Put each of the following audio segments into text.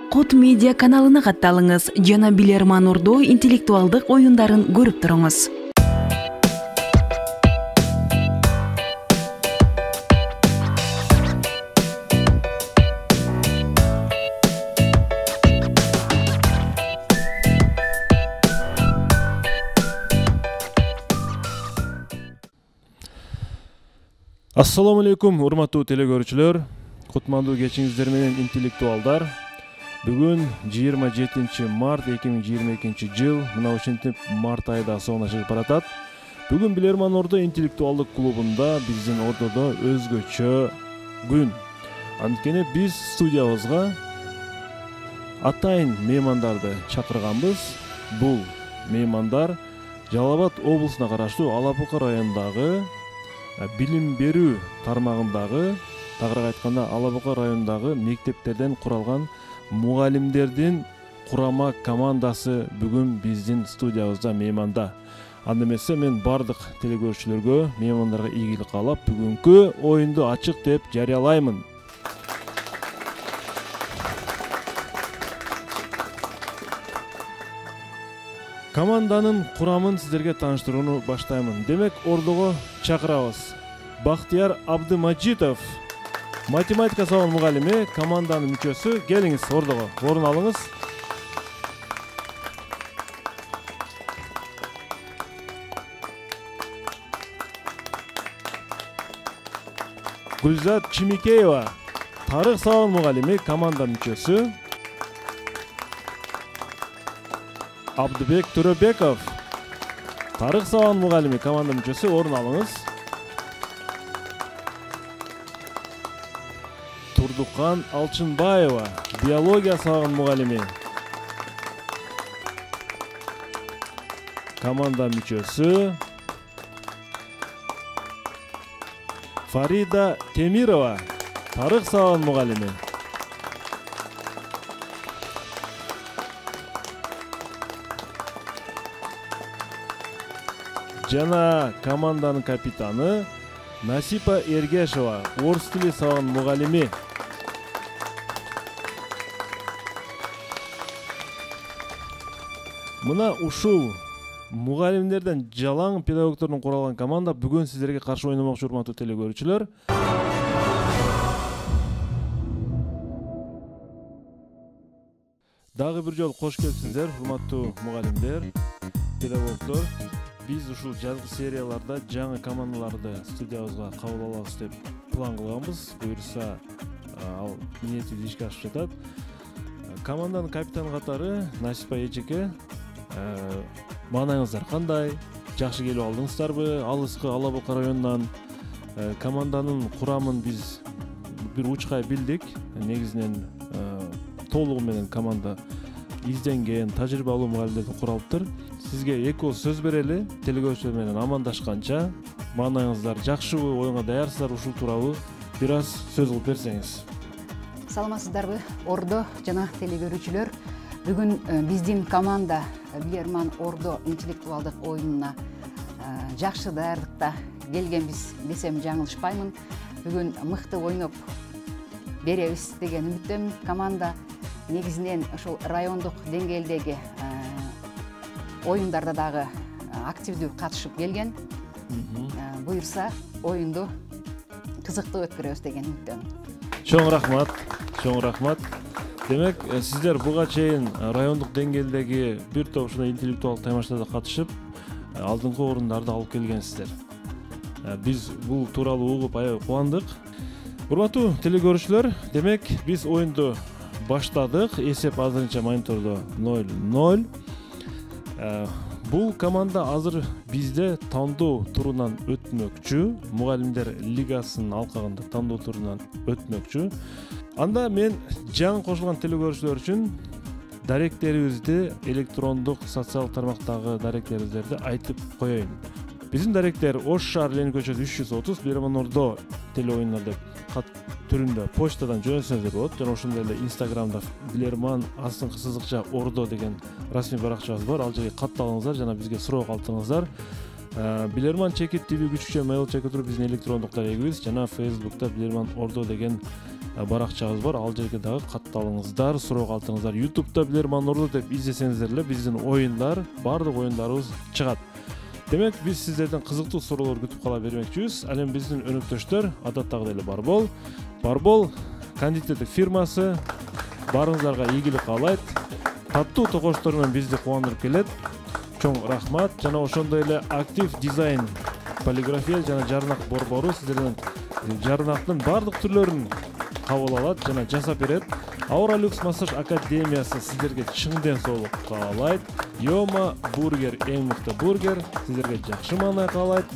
Код медиа каналына катталыңыз жана Билерман Ордо интеллектуалдык оюндарын көрүп туруңуз. Assalamu alaikum, урматтуу телекөрүүчүлөр. Кутмандуу кечиңиздер менен интеллектуалдар. Бүгүн 27 март 2022 жыл, мына ушинтип март айда соңуна чыгып баратат. Бүгүн Билерман Ордо интеллектуалдык клубунда биздин Ордодо өзгөчө күн. Анткени биз студиябызга атайын меймандарды чакырганбыз. Бул меймандар Жалал Абад облусуна караштуу Алапука районундагы билим берүү тармагындагы, тагыраак айтканда Алапука районундагы мектептерден куралган мугалимдердин курама командасы бүгүн биздин студиябызда мейманда. Анда эмесе мен бардык телекөрүүчүлөргө, меймандарга ийгилик каалап, бүгүнкү оюнду ачык деп жарыялаймын. Команданын курамын сиздерге тааныштырууну баштаймын. Демек, Ордого чакырабыз. Бактияр Абдымажитов, математика сабак мугалими, команданын мүчөсү. Келиңиз Ордого, орун алыңыз. Гүлзат Чимикеева, тарых сабак мугалими, команданын мүчөсү. Абдыбек Төрөбеков, тарых сабак мугалими, команданын мүчөсү. Орун алыңыз. Турдукан Алчынбаева, биология сабагынын мугалими, команда мүчөсү. Фарида Темирова, тарых сабагынын мугалими. Жана команданын капитаны Насипа Эргешева, орус тили сабагынын мугалими. Мына ушул мугалимдерден жалаң педагогдордун куралган команда бүгүн сиздерге каршы ойномокчу, урматтуу телекөрүүчүлөр. Дагы бир жолу кош келипсиздер, урматтуу мугалимдер, педагогдор. Биз ушул жазгы серияларда жаңы командаларды студиябызга кабыл алабыз деп план кылганбыз. Буюрса, ал ниетибиз ишке ашып жатат. Команданын капитаны катары Насипа эжеке. Маанайыңыздар кандай? Жакшы келип алдыңыздарбы? Алыскы Алапука районунан команданын курамын биз бир учкай билдик. Негизинен толугу менен команда изденген, тажрыйбалуу мугалимдерден куралыптыр. Сизге эки сөз берели, телекөрүүчүлөр менен амандашканча. Маанайыңыздар жакшыбы, оюнга даярсыздар, ушул тууралуу бир аз сөз кылып берсеңиз. Саламатсыздарбы, Ордо жана телекөрүүчүлөр. Бүгүн биздин команда Билерман Ордо интеллектуалдык оюнуна жакшы даярдыкта келгенбиз десем жаңылышпаймын. Бүгүн мыкты ойноп беребиз деген үмүттөмүн. Команда негизинен ошол райондук деңгээлдеги оюндарда дагы активдүү катышып келген. Буюрса, оюнду кызыктуу өткөрөбүз деген үмүттөмүн. Чоң рахмат, чоң рахмат. Демек, сиздер буга чейин райондук деңгээлдеги бир топ ушундай интеллектуалдык таймаштарда катышып, алдыңкы орундарды алып келгенсиздер. Биз бул тууралуу угуп аябай кубандык. Урматтуу телекөрүүчүлөр, демек биз оюнду баштадык. Эсеп азырынча монитордо 0-0. Бул команда азыр бизде тандоо турунан өтмөкчү. Мугалимдер лигасынын алкагында тандоо турунан өтмөкчү. Анда мен жаңы кошулган телекөрүүчүлөр үчүн даректерибизди, электрондук социалдык тармактагы даректерибизди айтып коеюн. Биздин даректер Ош шаар Ленин көчөсү 330, Билерман Ордо теле оюндар деп кат түрүндө почтадан жөнөтсөңүздөр болот. Жана ошондой эле Инстаграмда Билерман астыңкы сызыкча Ордо деген расмий баракчабыз бар. Ал жерге катталыңыздар жана бизге суроо калтыңыздар. Билерман чекит TV күчүчө mail чекит туруп биздин электрондук дарегибиз жана Facebook'та Билерман Ордо деген баракчабыз бар, ал жерге дагы катталыңыздар, суроо калтыңыздар. YouTube'да Билерман Ордо деп издесеңиздер эле биздин оюндар, бардык оюндарыбыз чыгат. Демек, биз сиздерден кызыктуу суроолор күтүп кала бермекчүбүз. Ал эми биздин өнөктөштөр адаттагыдай эле Барбол кондитердик фирмасы барыңыздарга ийгилик каалайт. Таттуу токоштор менен бизди кубандырып келет. Чоң рахмат. Жана ошондой эле актив дизайн полиграфия жана жарнак борбору сиздерден жарнактын бардык түрлөрүн кабыл алат жана жасап берет. Aura Lux Massage Академиясы сиздерге чың ден соолук каалайт. Йома бургер, эң мыкты бургер сиздерге жакшы маанай каалайт.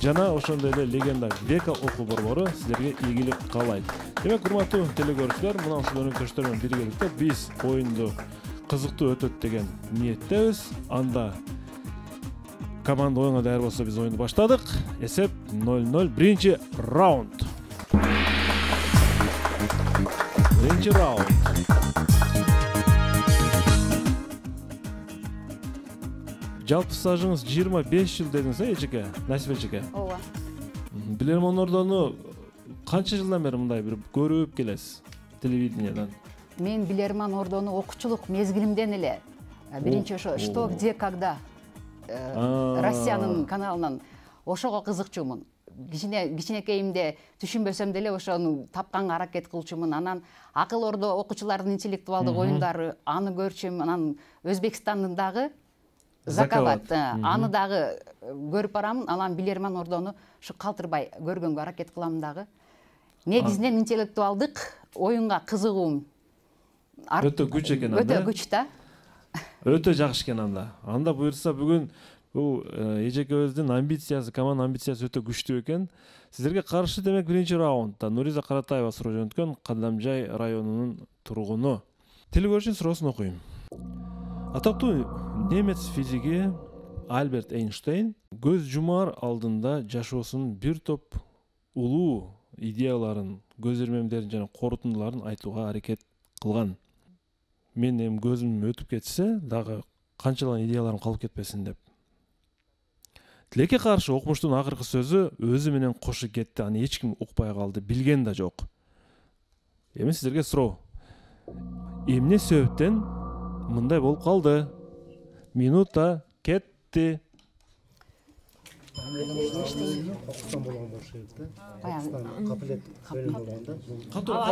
Жана ошондой эле легенда Века окуу борбору сиздерге ийгилик каалайт. Демек, урматтуу телекөрүүчүлөр, мына ушул өнөктөштөр менен биргеликте биз оюнду кызыктуу өтөт деген ниеттебиз. Анда команда оюнга даяр болсо биз оюнду баштадык. Эсеп 0-0, биринчи раунд. Birinci round. Жалпы стажыңыз 25 жыл дедіңіз, Эжеке, Насип эжеке? Ооба. Билерман Ордону канча жылдан бери мындай бир көрүп келесиз телевидениеден? Мен Билерман Ордону окуучулук мезгилимден эле биринчи ошо «Что, где, когда» Россиянын каналынан ошого кызыкчумун. Кичинекейимде түшүнбөсөм деле ошону тапканга аракет кылчумун. Анан Акыл Ордо окуучулардын интеллектуалдык оюндары аны көрчүм. Анан Өзбекстандын дагы Закават аны дагы көрүп барамын. Анан Билерман Ордону ушу калтырбай көргөнгө аракет кылам дагы. Негизинен интеллектуалдык оюнга кызыгуум өтө күч экен анда. Өтө күч да. Өтө жакшы экен анда. Анда буюрса бүгүн бул эжекебиздин амбициясы, команда амбициясы өтө күчтүү экен. Сиздерге каршы демек биринчи раундда Нуриза Каратаева суроо жөнөткөн Кадамжай районунун тургуну. Телекөрүүчүнүн суроосун окуйм. Атактуу немец физиги Альберт Эйнштейн көз жумар алдында жашоосунун бир топ улуу идеяларын, көз ирмемдерин жана корутундуларын айтууга аракет кылган. Мен эми көзүм өтүп кетсе, дагы канчалаган идеяларым калып кетпесин деп. Тилекке каршы окумуштун акыркы сөзү өзү менен кошу кетти. Аны эч ким укпай калды, билген да жок. Эми сиздерге суроо. Эмне себептен мындай болуп калды? Минута кетти. Окустан болгон болуш керек да. Капилет өлүм болгондо.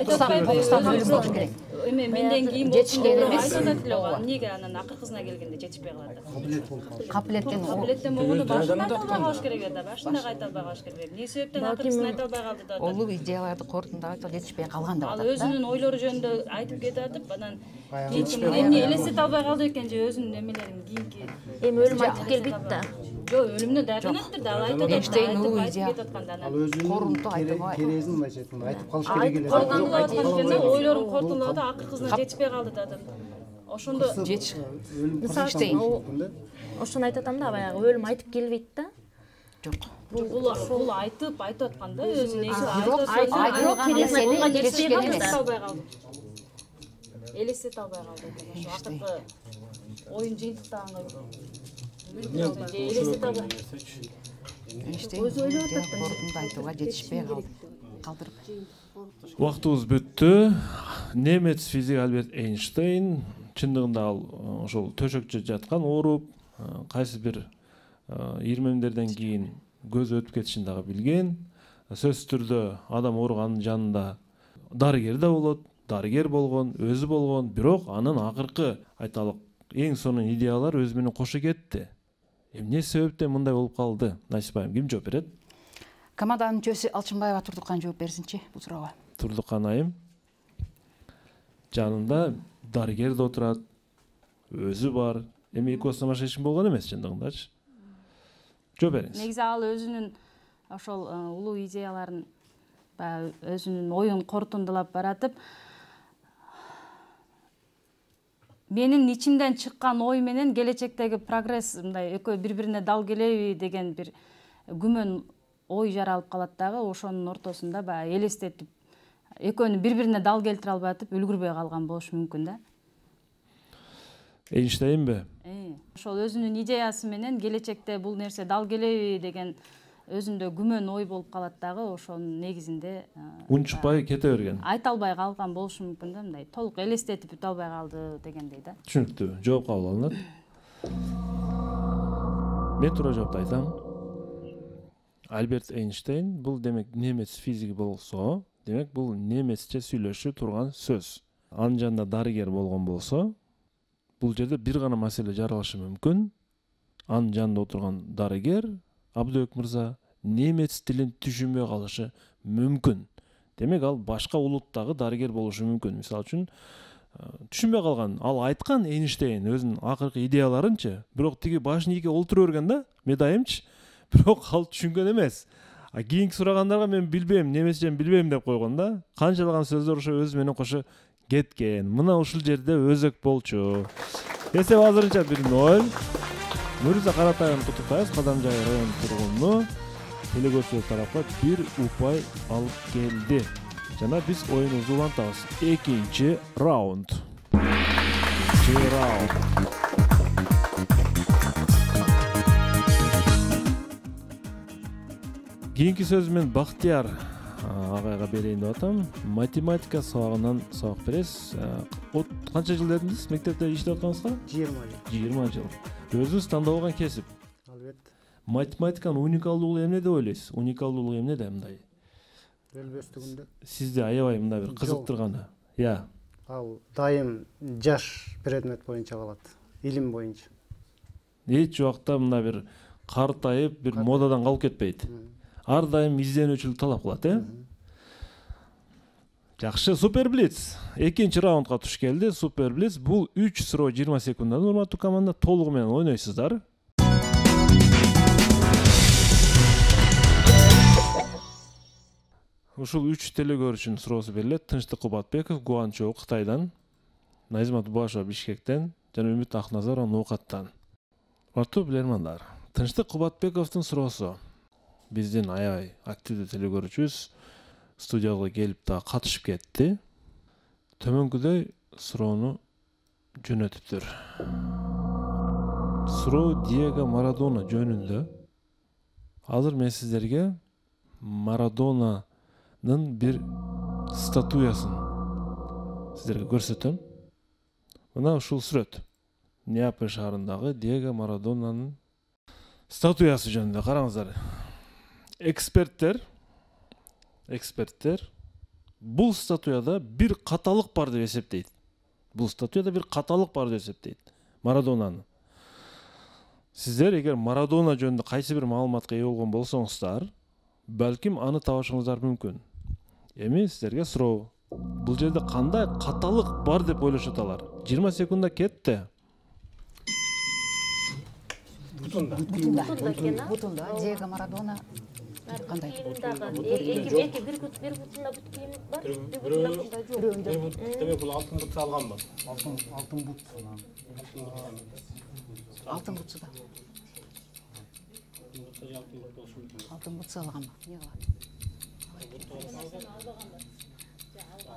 Окустан өлүм болуш керек. Эми менден кийин жетишкен эмес. айтат эле го. Эмнеге анан акыркысына келгенде жетишпей калат? Капилет болуп калды. Капилеттен болгондо башында айта албай калыш керек да. Башында айта албай калыш керек. Эмне себептен акыркысына айта албай калды да? Улуу идеяларды корутундага жетишпей калган деп Ал атат да. өзүнүн ойлору жөнүндө айтып кетип атып, анан эмне элестете албай калды экен же өзүнүн эмелерин кийинки. Эми өлүм айтып келбейт да. Жок, өлүмдөн дайгынаттыр да. Ал айтып Эйнштейн улуу идея. Ал өзүнүн керезин мындайча айтканда айтып калыш керек эле. Коргонуп аткан жерде ойлорун кортундап да акыркысына жетишпей калды да. Ошондо Ошону айтып атам да, баягы өлүм айтып келбейт да. Жок. Бул айтып аткан да өзүнө. Элестете албай калды. Ошо акыркы оюн жыйынтыктаган элестете албай. Эйнштейн корутунду айтууга жетишпей калдырып. Убактыбыз бүттү. Немец физик Альберт Эйнштейн чындыгында ал ошол төшөкчө жаткан ооруп, кайсы бир ирмемдерден кийин көзү өтүп кетишин дагы билген. Сөзсүз түрдө адам ооруганын жанында дарыгер да болот, дарыгер болгон, өзү болгон, бирок анын акыркы айталык эң сонун идеялар өзү менен кошо кетти. Эмне себептен мындай болуп калды? Насип айым, ким жооп берет? Команданын мүчөсү Алчынбаева Турдуккан жооп берсинчи бул суроого. Турдуккан айым. Жанында дарыгер да отурат, өзү бар. Эми экөөсүнө башка эч ким болгон эмес чындыгындачы. Жооп бериңиз. Негизи ал өзүнүн ошол улуу идеяларын баягы өзүнүн оюн корутундулап баратып, менин ичимден чыккан ой менен келечектеги прогресс мындай экөө бири-бирине дал келеби деген бир күмөн ой жаралып калат дагы. Ошонун ортосунда баягы элестетип, экөөнү бири-бирине дал келтире албай атып үлгүрбөй калган болушу мүмкүн да. Эйнштейнби? Ошол өзүнүн идеясы менен келечекте бул нерсе дал келеби деген өзүндө күмөн ой болуп калат дагы, ошонун негизинде унчукпай кете берген. айта албай калган болушу мүмкүн да, мындай толук элестетип бүтө албай калды дегендей да. Түшүнүктүү. Жооп кабыл алынат. Мен туура жоопту айтам. Альберт Эйнштейн бул демек немец физиги болсо, демек бул немецче сүйлөшү турган сөз. Анын жанында дарыгер болгон болсо, бул жерде бир гана маселе жаралышы мүмкүн. Анын жанында отурган дарыгер Абдыбек мырза немец тилин түшүнбөй калышы мүмкүн. Демек ал башка улуттагы дарыгер болушу мүмкүн. Мисалы үчүн түшүнбөй калган, ал айткан Эйнштейн өзүнүн акыркы идеяларынчы, бирок тиги башын ийге олтура берген да, медайымчы. Бирок ал түшүнгөн эмес. Кийинки сурагандарга мен билбейм, немесчен билбейм деп койгон да. Канчалаган сөздөр ошо өзү менен кошо кеткен. Мына ушул жерде өзөк болчу. Эсеп азырынча 1-0. Мурза Каратайын куттуктайбыз. Кадамжай район тургуну телекөрсөтүү тарапка 1 упай алып келди. Жана биз оюнубузду улантабыз. Экинчи раунд. Кийинки сөзү мен Бактияр агайга берейин деп атам. Математика сабагынан сабак бересиз. Канча жыл дедиңиз мектепте иштеп аткансызга? 20 жыл. Өзүңүз тандабаган кесип. Албетте. Математиканын уникалдуулугу эмне деп ойлойсуз? Уникалдуулугу эмнеде мындай? Өлбөстүгүндө. Сизди аябай мындай бир кызыктырганы. Я. Ал дайым жаш предмет боюнча калат. Илим боюнча. Эч убакта мындай бир картайып, бир модадан калып кетпейт. Ар дайым изденүүчүлүк талап кылат, Жакшы, Супер Блиц. Экинчи раундга туш келди. Супер Блиц бул 3 суроо 20 секунддан урматтуу команда толугу менен ойнойсуздар. Ушул 3 телекөрүүчүнүн суроосу берилет. Тынчтык Кубатбеков Гуанчжоу Кытайдан, Назимат Башов Бишкектен жана Үмүт Акназаров Нукаттан. Урматтуу билермандар, Тынчтык Кубатбековдун суроосу. Биздин аябай активдүү телекөрүүчүбүз студияга келип да катышып кетти. Төмөнкүдөй суроону жөнөтүптүр. Суроо Диего Марадона жөнүндө. Азыр мен сиздерге Марадонанын бир статуясын сиздерге көрсөтөм. Мына ушул сүрөт. Неаполь шаарындагы Диего Марадонанын статуясы жөнүндө караңыздар. Эксперттер бул статуяда бир каталык бар деп эсептейт. Марадонанын. Сиздер эгер Марадона жөнүндө кайсы бир маалыматка ээ болгон болсоңуздар, балким аны табышыңыздар мүмкүн. Эми сиздерге суроо. Бул жерде кандай каталык бар деп ойлошот алар? 20 секундда кетти. Бутунда Диего Марадона кандай? Эки бир бутунда бут кийим бар. Демек бул алтын бут салганбы? Алтын бут. Алтын бутсуда. Алтын бут салганбы? Эмне кылат?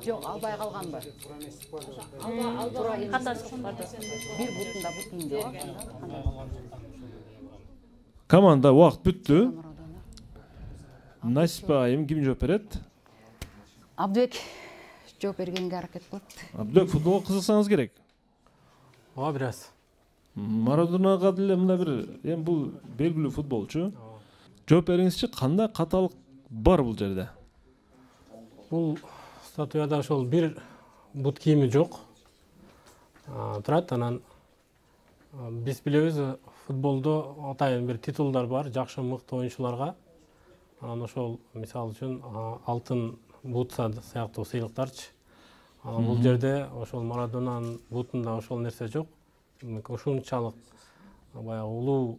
Жок, албай калганбы? Катасы бар. Бир бутунда бут кийимде бар. Команда убакыт бүттү. Насипа айым ким жооп берет? Абдыбек жооп бергенге аракет кылат. Абдыбек, футболго кызыксаңыз керек. Бир аз. Марадонага деле мындай бир, эми бул белгилүү футболчу. Жооп бериңизчи, кандай каталык бар бул жерде? Бул статуяда ошол бир бут кийими жок. Турат, анан биз билебиз, футболдо атайын бир титулдар бар, жакшы мыкты оюнчуларга. Анан ошол мисалы үчүн алтын бут сыяктуу сыйлыктарчы. Бул жерде ошол Марадонанын бутунда ошол нерсе жок. Ушунчалык баягы улуу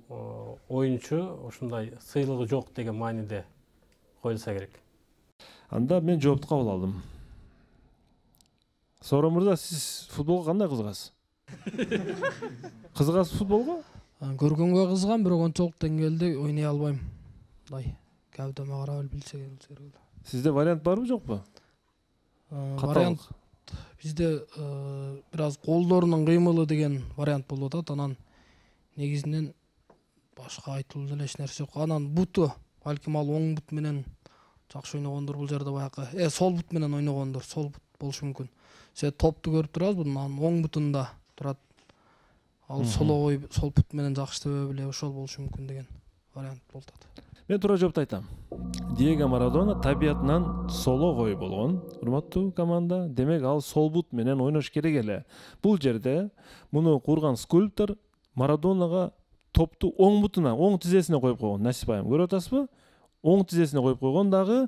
оюнчу ушундай сыйлыгы жок деген мааниде коюлса керек. Анда мен жоопту кабыл алдым. Сора мырза, сиз футболго кандай кызыгасыз? Кызыгасыз футболго? Көргөнгө кызыгам, бирок ончолук деңгээлде ойной албайм. Мындай кабдама карап билсе керек. Сизде вариант барбы жокпу? Вариант бизде бир аз колдорунун кыймылы деген вариант болуп атат. Анан негизинен башка айтылуу эле эч нерсе жок. Анан буту балким ал оң бут менен жакшы ойногондор бул жерде баягы сол бут менен ойногондор сол бут болушу мүмкүн. Сен топту көрүп турасыз, анын оң бутунда турат. Ал сологой сол бут менен жакшы иштебей эле ошол болушу мүмкүн деген вариант болот. Мен туура жоопту айтам. Диего Марадона табиятынан сологой болгон. Урматтуу команда, демек ал сол бут менен ойнош керек эле. Бул жерде муну курган скульптор Марадонага топту оң бутуна, оң тизесине коюп койгон. Насип айым, көрүп атасызбы? Оң тизесине коюп койгон дагы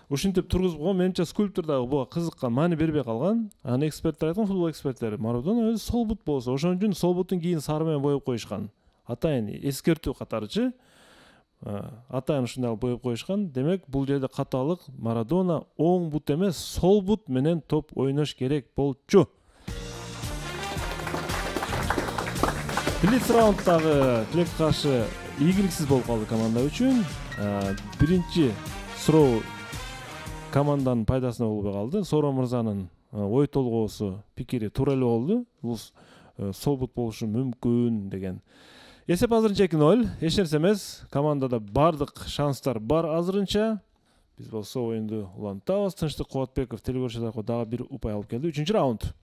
ушинтип тургузуп койгон. Менимче скульптор дагы буга кызыккан, маани бербей калган. Аны эксперттер айткан, футбол эксперттери, Марадона өзү сол бут болсо, ошон үчүн сол бутун кийин сары менен боеп коюшкан. Атайын эскертүү катарычы. Атайын ушундай боеп коюшкан. Демек бул жерде каталык Марадона оң бут эмес, сол бут менен топ ойнош керек болчу. Блиц раундтагы тилекке каршы ийгиликсиз болуп калды команда үчүн. Биринчи суроо команданын пайдасына болбой калды. Сооро мырзанын ой толгоосу, пикири туура эле болду. Бул сол бут болушу мүмкүн деген. Эсеп азырынча 2-0. Эч нерсе эмес. Командада бардык шанстар бар азырынча. Биз болсо оюнду улантабыз. Тынчтык Кубатбеков телекөрсөт аркылуу дагы бир упай алып келди. 3-чү раунд.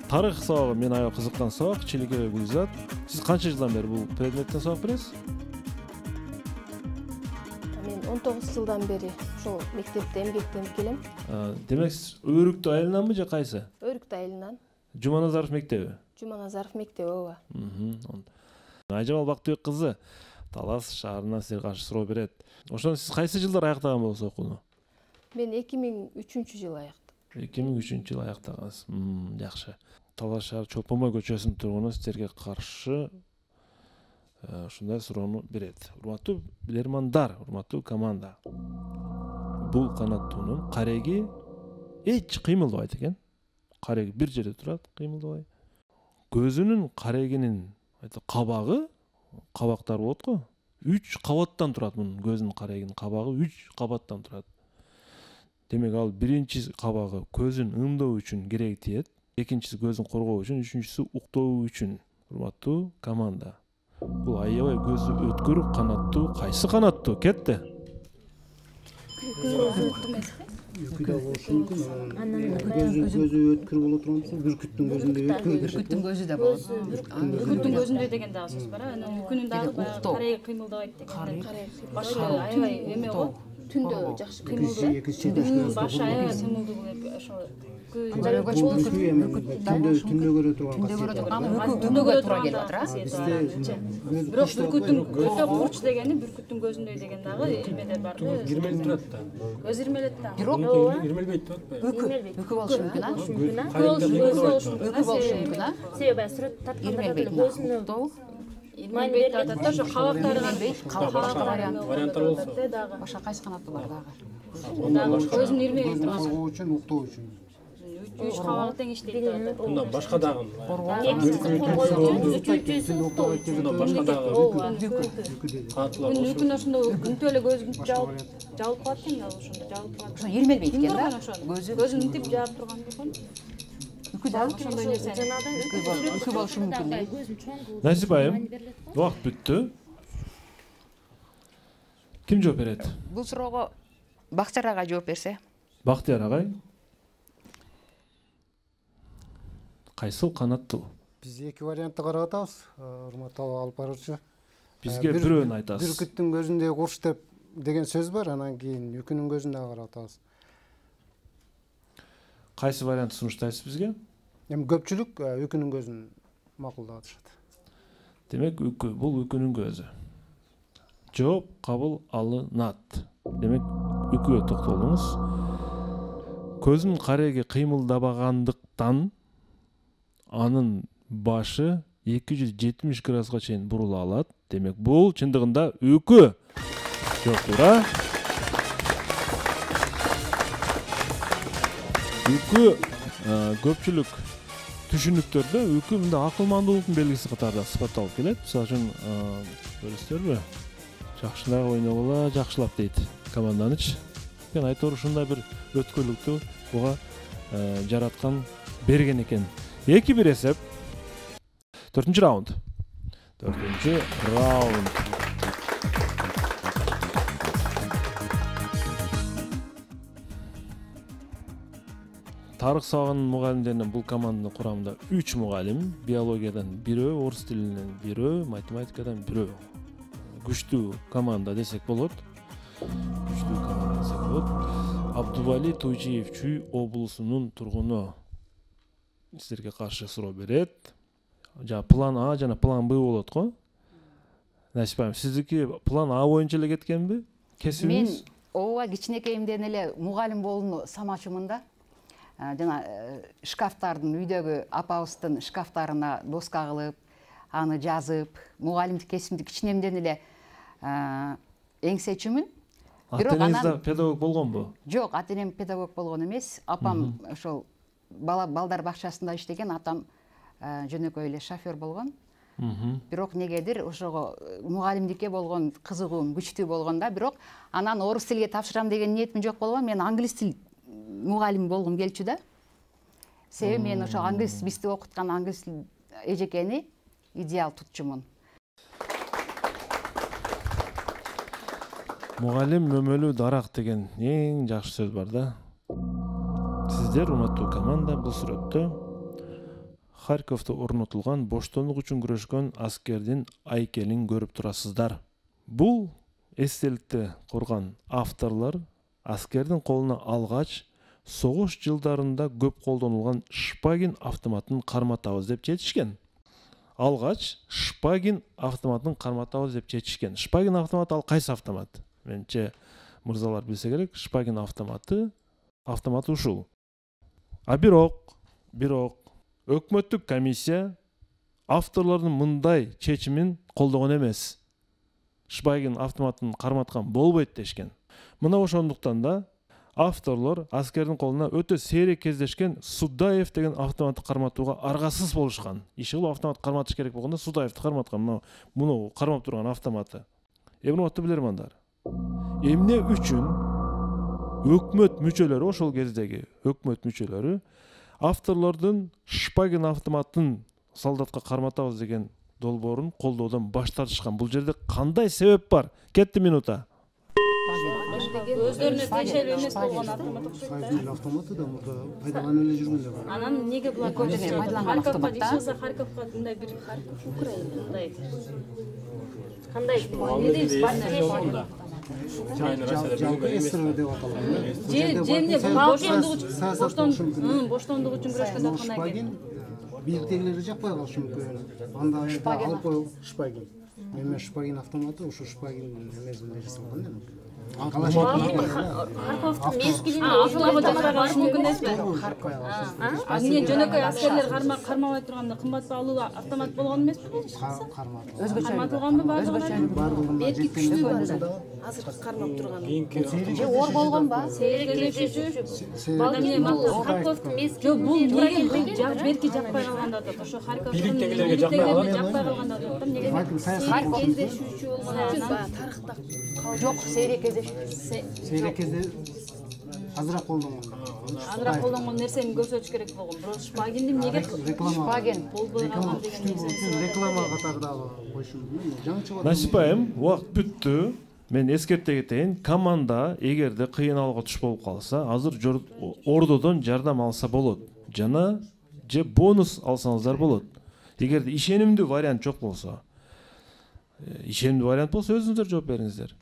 Тарых сабагы мен аябай кызыккан сабак. Челике Гүлзат. Сиз канча жылдан бери бул предметтен сабак бересиз? Мен 19 жылдан бери ушул мектепте эмгектенип келем. Демек Өрүктү айылынанбы же кайсы? Өрүктү айылынан. Жуманазаров мектеби. Жуманазаров мектеби, ооба. Айжамал Бактыбек кызы Талас шаарынан сизге каршы суроо берет. Ошондо сиз кайсы жылдар аяктаган болосуз окууну? Мен 2003-жылы аяктадым. 2003-жылы аяктагансыз. Жакшы. Талас шаар Чолпонбой көчөсүнүн тургуну сиздерге каршы ушундай суроону берет. Урматтуу билермандар, урматтуу команда. Бул канаттуунун кареги эч кыймылдабайт экен. Кареги бир жерде турат, кыймылдабай. Көзүнүн карегинин кабагы, кабактар болот го. 3 кабаттан турат мунун көзүнүн карегинин кабагы 3 кабаттан турат. Демек ал биринчи кабагы көзүн ымдоо үчүн кереги тиет, экинчиси көзүн коргоо үчүн, үчүнчүсү уктоо үчүн. Урматтуу команда. Бул аябай көзү өткөр канаттуу, кайсы канаттуу кетти? Үкүдө болушу мүмкүн. Көзү өткөр боло турган болсо, бүркүттүн көзүндө өткөр. Бүркүттүн көзү да болот. Бүркүттүн көзүндө деген дагы сөз бар. Анан үкүнүн дагы кареги кыймылдабайт деген. Башы аябай эме го. Түндө жакшы кыймылдайт. Башы аябай кыймылдуу ошо. Түндө көрө турган. Түндө көрө тура келип атыр. Бирок бүркүттүн көзү бурч дегени бүркүттүн көзүндөй деген дагы эмеде бар да. Ирмелип турат да. Көз ирмелет да. Бирок Ирмелбейт атпайбы? үкү болушу мүмкүн, а? Үкү болушу мүмкүн, а? Себеби сүрөт тартканда деле көзүнө ирмелбейт атат да, ошо кабактарга Варианттар болсо. дагы. Башка кайсы канаты бар дагы? Дагы көзүн ирмелей турган. Коргоо үчүн, уктоо үчүн. 3 кабагы тең иштейт да. Мындан башка дагы. Башка дагы. Үкүн ошондо үнтүп эле көзүн жабылып калат экен да, ошондо жабылып калат. Ошо ирмелбейт экен да? Көзүн үнтүп жаап турган болгон. Үкү да ошондой нерсе. Үкү болушу мүмкүн. Насип айым, убакыт бүттү. Ким жооп берет? Бул суроого Бактияр агай жооп берсе. Бактияр агай. Кайсыл канаттуу? Биз эки вариантты карап атабыз. Урматтуу алып баруучу. Бизге бирөөнү айтасыз. Бүркүттүн көзүндө курч деген сөз бар, анан кийин үкүнүн көзүн дагы карап атабыз. Кайсы вариант сунуштайсыз бизге? Эми көпчүлүк үкүнүн көзүн макулдап атышат. Демек үкү, бул үкүнүн көзү. Жооп кабыл алынат. Демек үкүгө токтолуңуз. Көзүнүн кареги кыймылдабагандыктан анын башы 270 градуска чейин бурула алат. Демек бул чындыгында үкү. Жок, туура. Үкү көпчүлүк түшүнүктөрдө үкү мындай акылмандуулуктун белгиси катарында сыпатталып келет. Мисалы үчүн көрөсүздарбы? Жакшылап ойногула, жакшылап дейт команданыч. Мен айтор ушундай бир өткөрлүктү буга жараткан берген экен. 2-1 esеп. 4-cü rauнд. 4-cü rauнд. Тарык Сагынын мугалимдеринен бул команданын курамында 3 мугалим, биологиядан бирөө, орус тилинен бирөө, математикадан бирөө. Күчтүү команда десек болот. Абдували Туйчиев Чүй облусунун тургуну сиздерге каршы суроо берет. Жана план А жана план Б болот го. Насипайым, сиздики план А боюнча эле кеткенби? Кесибиңиз? Мен ооба кичинекейимден эле мугалим болууну самачумун да. Жана шкафтардын үйдөгү апабыздын шкафтарына доска кылып, аны жазып, мугалимдик кесибимди кичинемден эле эңсечүмүн. Ата-энеңиз педагог болгонбу? Жок, ата-энем педагог болгон эмес. Апам ошол балдар бакчасында иштеген, атам жөнөкөй эле шофер болгон. Бирок негедир ошого мугалимдикке болгон кызыгуум күчтүү болгон да, бирок анан орус тилге тапшырам деген ниетим жок болгон. Мен англис тил мугалим болгум келчү да. Себеби мен ошо англис бизди окуткан англис эжекени идеал тутчумун. Мугалим мөмөлүү дарак деген эң жакшы сөз бар да. Сиздер урматтуу команда бул сүрөттө Харьковдо орнотулган боштондук үчүн күрөшкөн аскердин айкелин көрүп турасыздар. Бул эстеликти курган авторлор аскердин колуна алгач согуш жылдарында көп колдонулган Шпагин автоматын карматабыз деп чечишкен. Алгач Шпагин автоматын карматабыз деп чечишкен. Шпагин автоматы ал кайсы автомат? Менче мырзалар билсе керек, Шпагин автоматы ушул. А бирок өкмөттүк комиссия авторлордун мындай чечимин колдогон эмес. Шпагин автоматын карматкан болбойт дешкен. Мына ошондуктан да авторлор аскердин колуна өтө сейрек кездешкен Судаев деген автоматты карматууга аргасыз болушкан. Ишул автомат карматыш керек болгондо Судаевди карматкан. Муну кармап турган автоматы. Урматтуу билермандар. Эмне үчүн өкмөт мүчөлөрү, ошол кездеги өкмөт мүчөлөрү авторлордун Шпагин автоматын солдатка карматабыз деген долбоорун колдоодон баш тартышкан. Бул жерде кандай себеп бар? Кетти минута. Өздөрүнө тиешелүү эмес болгон автомат Шпагин автоматы да мурда пайдаланып эле жүргөн да бар. анан эмнеге булар Харьковго ишинсе Харьковго мындай бир Харьков Украина мындай кандай эмне дейбиз Жалпы СССР деп аталган. боштондук үчүн күрөшкөндө кандай Шпагин бийликтегилерди жакпай калышы мүмкүн. Анда алып коюп Шпагин. Мен Шпагин автоматы ушу Шпагин эмесинде жасалган да. Харьковдун мезгилинде ошолорго жакпай калышы мүмкүн эмеспи? Эмне жөнөкөй аскерлер кармабай турганда кымбат баалуу автомат болгон эмеспи? Карматылганбы баардыгы? Белки күчтүү бар да. Азыр кармап турган. Же ор болгонбу? Сейректешүүчү. Харьковдун мезгилинде Жок, бул берки жакпай калганда да, ошо Харьковдун бийликтегилерге жакпай калганда да, эмнеге? кездешүүчү болгон үчүн тарыхта Жок, сейрек Сейрек кезде азыраак колдонгон. Азыраак колдонгон нерсени көрсөтүш керек болгон. Бирок Шпагинди эмнеге Шпагин болбой калган деген реклама катарда коюшу жаңы Насипайым, убакыт бүттү. Мен эскерте кетейин, команда эгерде кыйналууга туш болуп калса, азыр ордодон жардам алса болот. Жана же бонус алсаңыздар болот. Эгерде ишенимдүү вариант жок болсо, ишенимдүү вариант болсо өзүңүздөр жооп бериңиздер.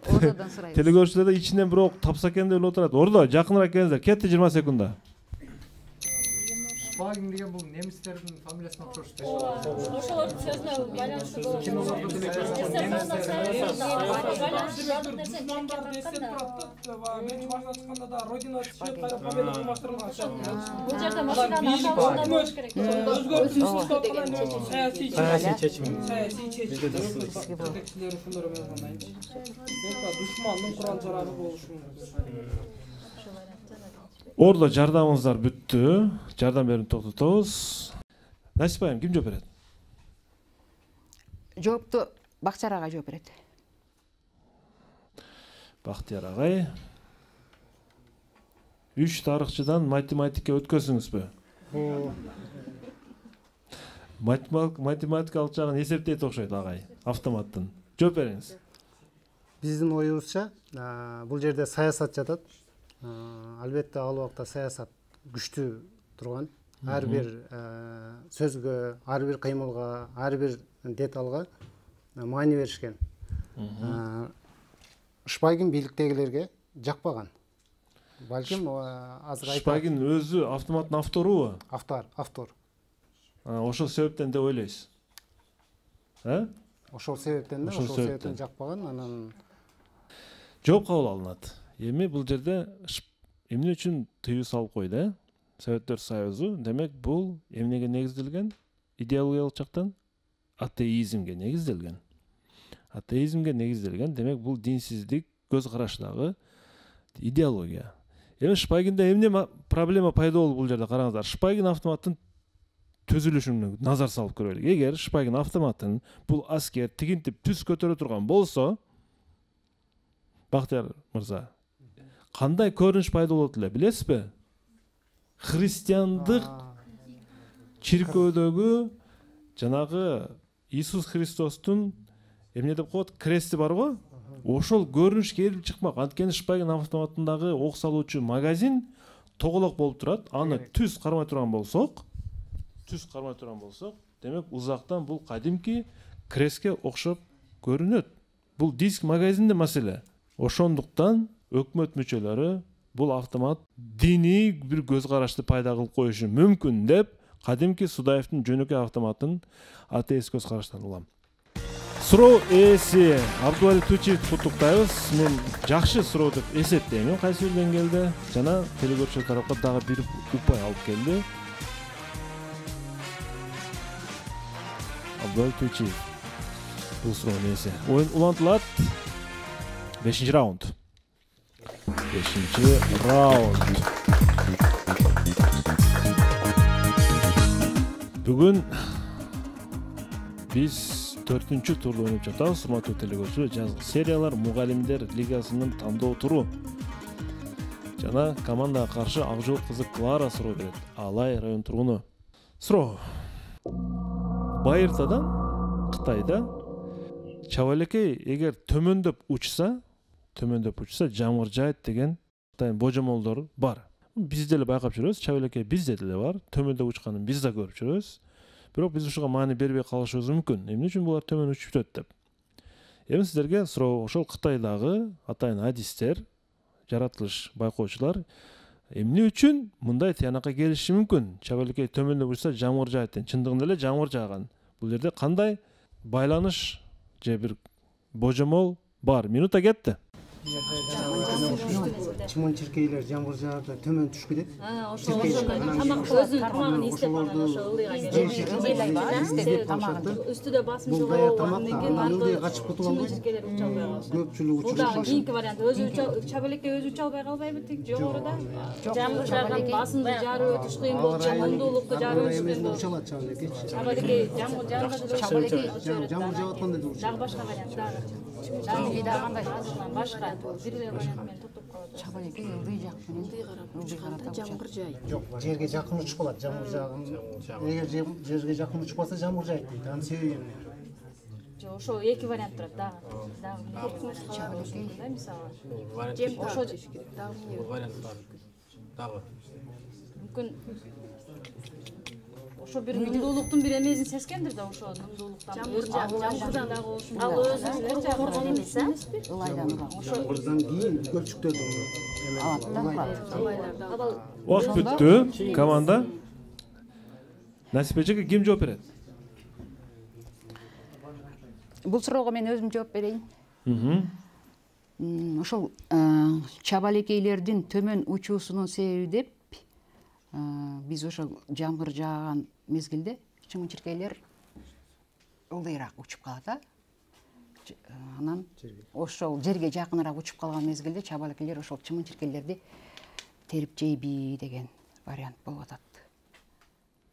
Ордодон сурайбыз. Телекөрүүчүлөрдө ичинен бирок тапса экен деп отурат. Ордо жакыныраак келиңиздер. Кетти 20 секунда. Шпагин деген бул немистердин фамилиясына окшош. ошолордун сөзүнө байланыштуу болот. Бул жерде машинаны ашуулганда болуш керек. Саясий чечим. Душмандын курал жарагы болушу мүмкүн. Ордо жардамыңыздар бүттү. Жардам берүүнү токтотобуз. Насипайым, ким жооп берет? Жоопту Бактияр агай жооп берет. Бактияр агай. 3 тарыхчыдан математикке өткөзсүңүзбү? бул математикалык жагын эсептейт окшойт агай автоматтын. Жооп бериңиз. биздин оюбузча бул жерде саясат жатат. Албетте ал убакта саясат күчтүү турган. Ар бир сөзгө, ар бир кыймылга, ар бир деталга маани беришкен. Шпагин бийликтегилерге жакпаган. Балким азыр айтат. Шпагин өзү автоматтын авторубу? Автор. Ошол себептен деп ойлойсуз. Ошол себептен жакпаган, анан жооп кабыл алынат. Эми бул жерде эмне үчүн тыюу салып койду, Советтер Союзу? Демек бул эмнеге негизделген? Идеологиялык жактан атеизмге негизделген. Демек бул динсиздик көз караштагы идеология. Эми Шпагинде эмне проблема пайда болду бул жерде караңыздар. Шпагин автоматтын төзүлүшүнө назар салып көрөлүк. Эгер Шпагин автоматтын бул аскер тигинтип түз көтөрө турган болсо, Бактияр мырза, кандай көрүнүш пайда болот эле, билесизби? Христиандык чиркөөдөгү жанагы Иисус Христостун эмне деп коет, крести барбы? Ошол көрүнүш келип чыкмак. Анткени Шпагин автоматындагы ок салуучу магазин тоголок болуп турат. Аны түз кармай турган болсок, демек узактан бул кадимки крестке окшоп көрүнөт. Бул диск магазинде маселе. Ошондуктан өкмөт мүчөлөрү бул автомат диний бир көз карашты пайда кылып коюшу мүмкүн деп кадимки Судаевдин жөнөкөй автоматын атеист көз караштан улам. Суроо ээси Абдубалик Тучиевди куттуктайбыз. Мен жакшы суроо деп эсептеймин. Кайсы жерден келди? Жана телекөрүүчү тарапка дагы бир упай алып келди. Абдубалик Тучиев. Бул суроонун ээси. Оюн улантылат. 5-ci раунд. Бүгүн биз 4-чү турду ойноп жатабыз. Урматтуу телекөрүүчүлөр, жазгы сериялар Мугалимдер лигасынын тандоо туру. Жана командага каршы Акжол кызы Клара суроо берет. Алай район тургуну. Суроо. Байыртадан Кытайда чабалекей эгер төмөндөп учса жамгыр жаайт деген Кытайдын божомолдору бар. Биз деле байкап жүрөбүз, чабалекей бизде деле бар. Төмөндөп учканын биз да көрүп жүрөбүз. Бирок биз ушуга маани бербей калышыбыз мүмкүн. Эмне үчүн булар төмөн учуп жүрөт деп. Эми сиздерге суроо, ошол Кытайдагы атайын адистер, жаратылыш байкоочулар эмне үчүн мындай тыянакка келиши мүмкүн? Чабалекей төмөндөп учса жамгыр жаайт. Чындыгында эле жамгыр жааган. Бул жерде кандай байланыш же бир божомол бар? Минута кетти. Чымын чиркейлер жамгыр жааганда төмөн түшүп кетет. Ошол тамак өзүнүн тамагын истеп калган ошол үстүдө басым жогору экен, ылдый качып кетип алган. Көпчүлүк учур. Бул кийинки вариант. Өзү чабалекей өзү уча албай калбайбы тик жогоруда? Жамгыр жааган басымды жарып өтүш кыйын болуп, мундуулукту жарып өтүш кыйын болуп. Учалат чабалекей. Чабалекей жамгыр жааганда жамгыр жаап атканда да дагы башка вариант дагы. Чабалекей дагы кандай? Башка бир эле вариант менен токтоп калат. Чабалекей ылдый жак менен ылдый карап жамгыр жайт. жок, жерге жакын учуп калат. Жамгыр жааган эгер жерге жакын учуп калса жамгыр жайт дейт. Анын себеби эмне? Жок, ошо эки вариант турат дагы. Чабалекей мисалы. Ошо дагы вариант бар. Дагы. Мүмкүн ошо бир мундуулуктун бир эмесин сезгендир да, ошо мундуулуктан жамгырдан дагы болушу мүмкүн. Ал өзүн коргон эмес, ылайдан улам. Жамгырдан кийин көлчүктөрдүн Убакыт бүттү. Команда. Насип эжеге ким жооп берет? Бул суроого мен өзүм жооп берейин. Ошол чабалекейлердин төмөн учуусунун себеби деп биз ошол жамгыр жааган мезгилде чымын чиркейлер ылдыйраак учуп калат. Анан ошол жерге жакыныраак учуп калган мезгилде чабалекейлер ошол чымын чиркейлерди терип жейби деген вариант болуп атат.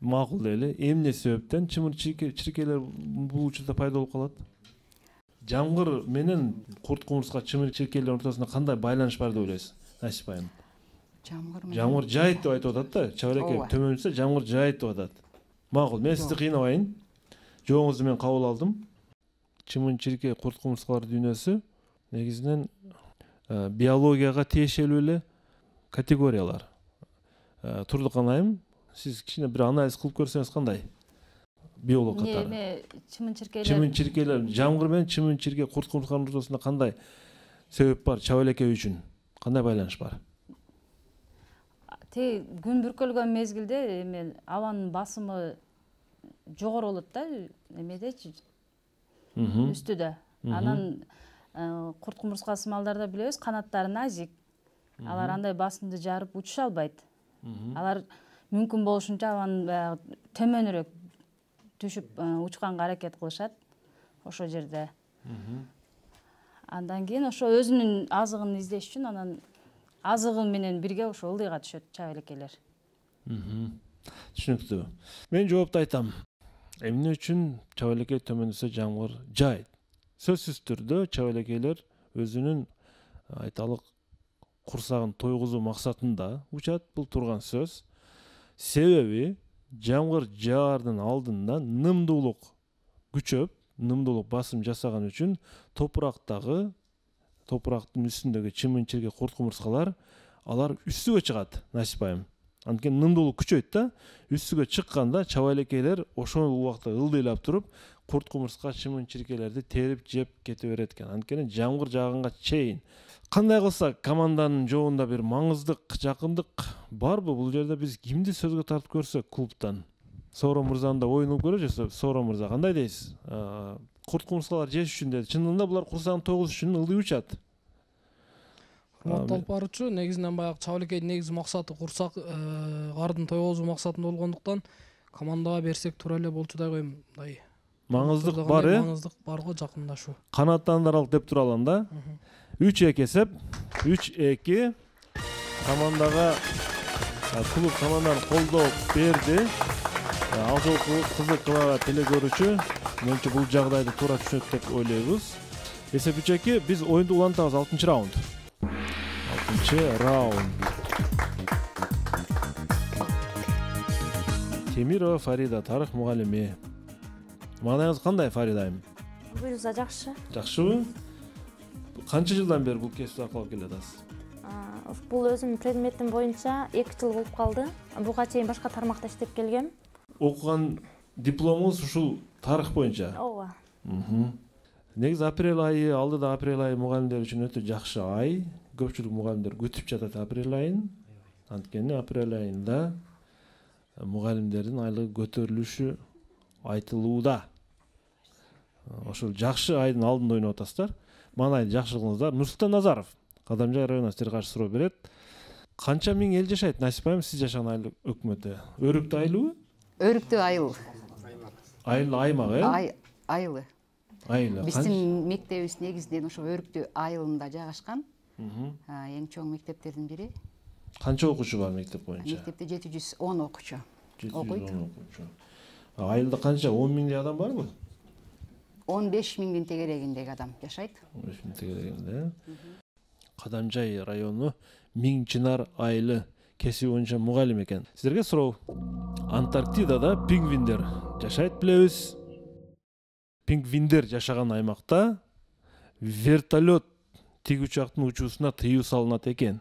Макул эле. Эмне себептен чымыр чиркейлер бул учурда пайда болуп калат? Жамгыр менен курт кумурска чымыр чиркейлердин ортосунда кандай байланыш бар деп ойлойсуз, Насип айым? Жамгыр жайт деп айтып атат да. Чабалеке төмөнүсө жамгыр жайт деп атат. Макул, мен сизди кыйнабайын. Жооңузду мен кабыл алдым. Чымын-чиркей курт кумурскалар дүйнөсү негизинен биологияга тиешелүү эле категориялар. Турдукан айым, сиз кичине бир анализ кылып көрсөңүз кандай? Биолог катары. Чымын-чиркейлер, жамгыр менен чымын-чиркей курт кумурскалардын ортосунда кандай себеп бар? Чабалеке үчүн кандай байланыш бар? Күн бүркөлгөн мезгилде эме абанын басымы жогору болот да, эмедечи үстүдө. Анан курт кумурскасы малдарда билебиз, канаттары назик. Алар андай басымды жарып учуша албайт. Алар мүмкүн болушунча абанын төмөнүрөөк түшүп учканга аракет кылышат ошол жерде. Андан кийин ошо өзүнүн азыгын издеш үчүн анан азыгы менен бирге ошо ылдыйга түшөт чабалекелер. Түшүнүктүү. Мен жоопту айтам. Эмне үчүн чабалеке төмөнүсө жамгыр жайт? Сөзсүз түрдө чабалекелер өзүнүн айталык курсагын тойгузуу максатында учат, бул турган сөз. Себеби жамгыр жаардын алдында нымдуулук күчөп, нымдуулук басым жасаган үчүн топурактын үстүндөгү чымын-чиркей курт кумурскалар алар үстүгө чыгат, Насип айым. Анткени нымдуулук күчөйт да, үстүгө чыкканда чабалекелер ошол убакта ылдыйлап туруп, курт кумурска чымын-чиркейлерди терип жеп кете берет экен. Анткени жамгыр жааганга чейин кандай кылсак команданын жообунда бир маңыздык, жакындык барбы? Бул жерде биз кимди сөзгө тартып көрсөк клубтан? Соорон мырзанын да оюн угуп көрөбүз. Соорон мырза, кандай дейсиз? Курт кумурскалар жеш үчүн деди. Чындыгында булар курсагын тойгузуш үчүн ылдый учат. Урматтуу алып баруучу, негизинен баягы чабалекейдин негизги максаты курсак кардын тойгузуу максатында болгондуктан командага берсек туура эле болчу да коем. Мындай маңыздык бар, маңыздык бар го, жакындашуу. Канаттандаралык деп туралам да. 3-2 эсеп. 3-2 командага клуб команданы колдоо берди. Ал жолку кызык кылага теле көрүүчү менче бул жагдайды туура түшүнөт деп ойлойбуз. Эсеп 3-2, биз оюнду улантабыз. 6-чы раунд. 6-чы раунд. Темирова Фарида, тарых мугалими. Маанайыңыз кандай, Фарида айым? Буюрса жакшы. Жакшыбы? Канча жылдан бери бул кесипти аркалап келатасыз? Бул өзүмдүн предметим боюнча 2 жыл болуп калды. Буга чейин башка тармакта иштеп келгем. Окуган дипломуңуз ушул тарых боюнча? Ооба. Негизи апрель айы, алдыда апрель айы мугалимдер үчүн өтө жакшы ай. Көпчүлүк мугалимдер күтүп жатат апрель айын. Анткени апрель айында мугалимдердин айлыгы көтөрүлүшү айтылууда. Ошол жакшы айдын алдында ойноп атасыздар. Маанайды жакшылыгыңыздар. Нурсултан Назаров, Кадамжай районунан силерге каршы суроо берет. Канча миң эл жашайт, Насип айым, сиз жашаган айыл өкмөтү? Өрүктүү айылыбы? Өрүктүү айыл. Айыл аймак, Айылы. Айылы. Биздин мектебибиз негизинен ошо Өрүктүү айылында жайгашкан. Эң чоң мектептердин бири. Канча окуучу бар мектеп боюнча? Мектепте 710 окуучу окуйт. Айылда канча? 10 миңдей адам барбы? 15 миңдин тегерегиндеги адам жашайт. 15 миң тегерегинде. Кадамжай району Миңчинар айылы кесиби боюнча мугалим экен. Силерге суроо. Антарктидада пингвиндер жашайт, билебиз. Пингвиндер жашаган аймакта вертолет тик учактын учуусуна тыюу салынат экен.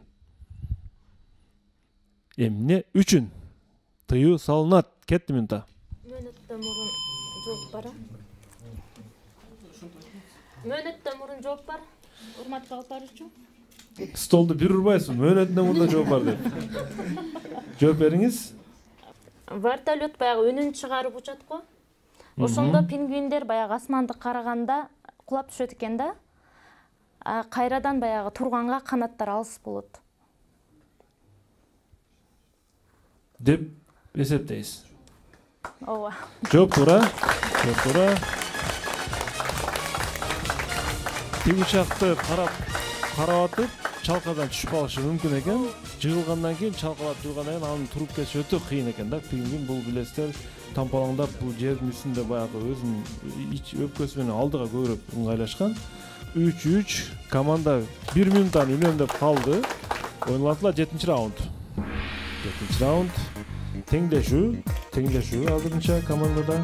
Эмне үчүн тыюу салынат? Кетти минута. Мөөнөттөн мурун жооп бар. Мөөнөттөн мурун жооп бар. Урматтуу алып баруучу. Столду бир урбайсыз, мөөнөттөн мурун жооп бар деп. Жооп бериңиз. Вертолет баягы үнүн чыгарып учат го. Ошондо пингвиндер баягы асманды караганда кулап түшөт экен да. Кайрадан баягы турганга канаттар алыс болот. Деп эсептейсиз. Ооба. Жооп туура. Жооп туура. Тик учакты карап атып, чалкадан түшүп калышы мүмкүн экен. Жыгылгандан кийин, чалкалап жыгылгандан кийин анын туруп кетиши өтө кыйын экен да. Пингвин бул билесиздер, тампалаңдап бул жердин үстүндө баягы өзүнүн ич өпкөсү менен алдыга көбүрөөк ыңгайлашкан. 3-3 команда 1 минуттан үнөмдөп калды. Ойнулатыла 7-чи раунд. Экинчи раунд теңдешүү азырынча командада.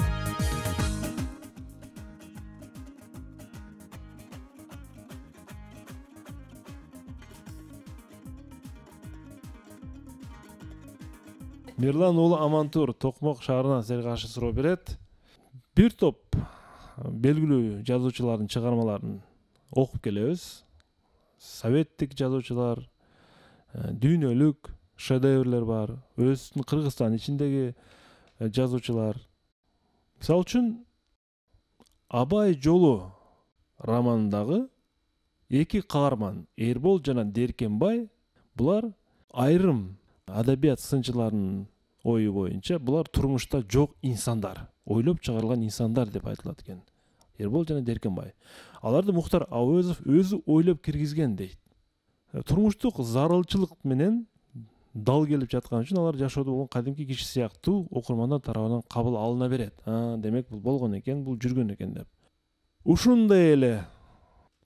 Мирлан уулу Амантур Токмок шаарынан силерге каршы суроо берет. Бир топ белгилүү жазуучулардын чыгармаларын окуп келебиз. Советтик жазуучулар, дүйнөлүк шедеврлер бар, өзүнүн Кыргызстан ичиндеги жазуучулар. Мисалы үчүн Абай жолу романындагы эки каарман Эрбол жана Деркенбай булар айрым адабият сынчыларынын ою боюнча булар турмушта жок инсандар, ойлоп чыгарылган инсандар деп айтылат экен. Эрбол жана Деркенбай. Аларды Мухтар Абоозов өзү ойлоп киргизген дейт. Турмуштук зарылчылык менен дал келип жаткан үчүн алар жашоодо болгон кадимки киши сыяктуу окурмандар тарабынан кабыл алына берет. Демек бул болгон экен, бул жүргөн экен деп. Ушундай эле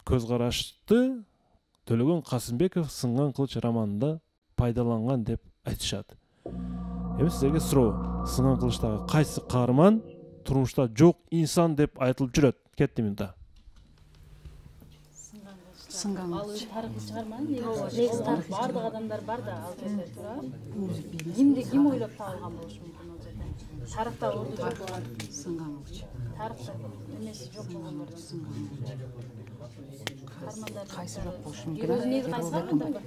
көз карашты Төлөгөн Касымбеков Сынган кылыч романында пайдаланган деп айтышат. Эми силерге суроо. Сынган кылычтагы кайсы каарман турмушта жок инсан деп айтылып жүрөт? Кетти минута. Сынган кылыч. Тарыхый чыгарма, негизи бардык адамдар бар да ал жерде тура. Ким ойлоп табылган болушу мүмкүн ал жерде? Тарыхта орду жок болгон Сынган кылыч. тарыхта эмеси жок болгондор Сынган кылыч. каармандар Кайсы жок болушу мүмкүн? өзүнүн кайсы каармандар бар?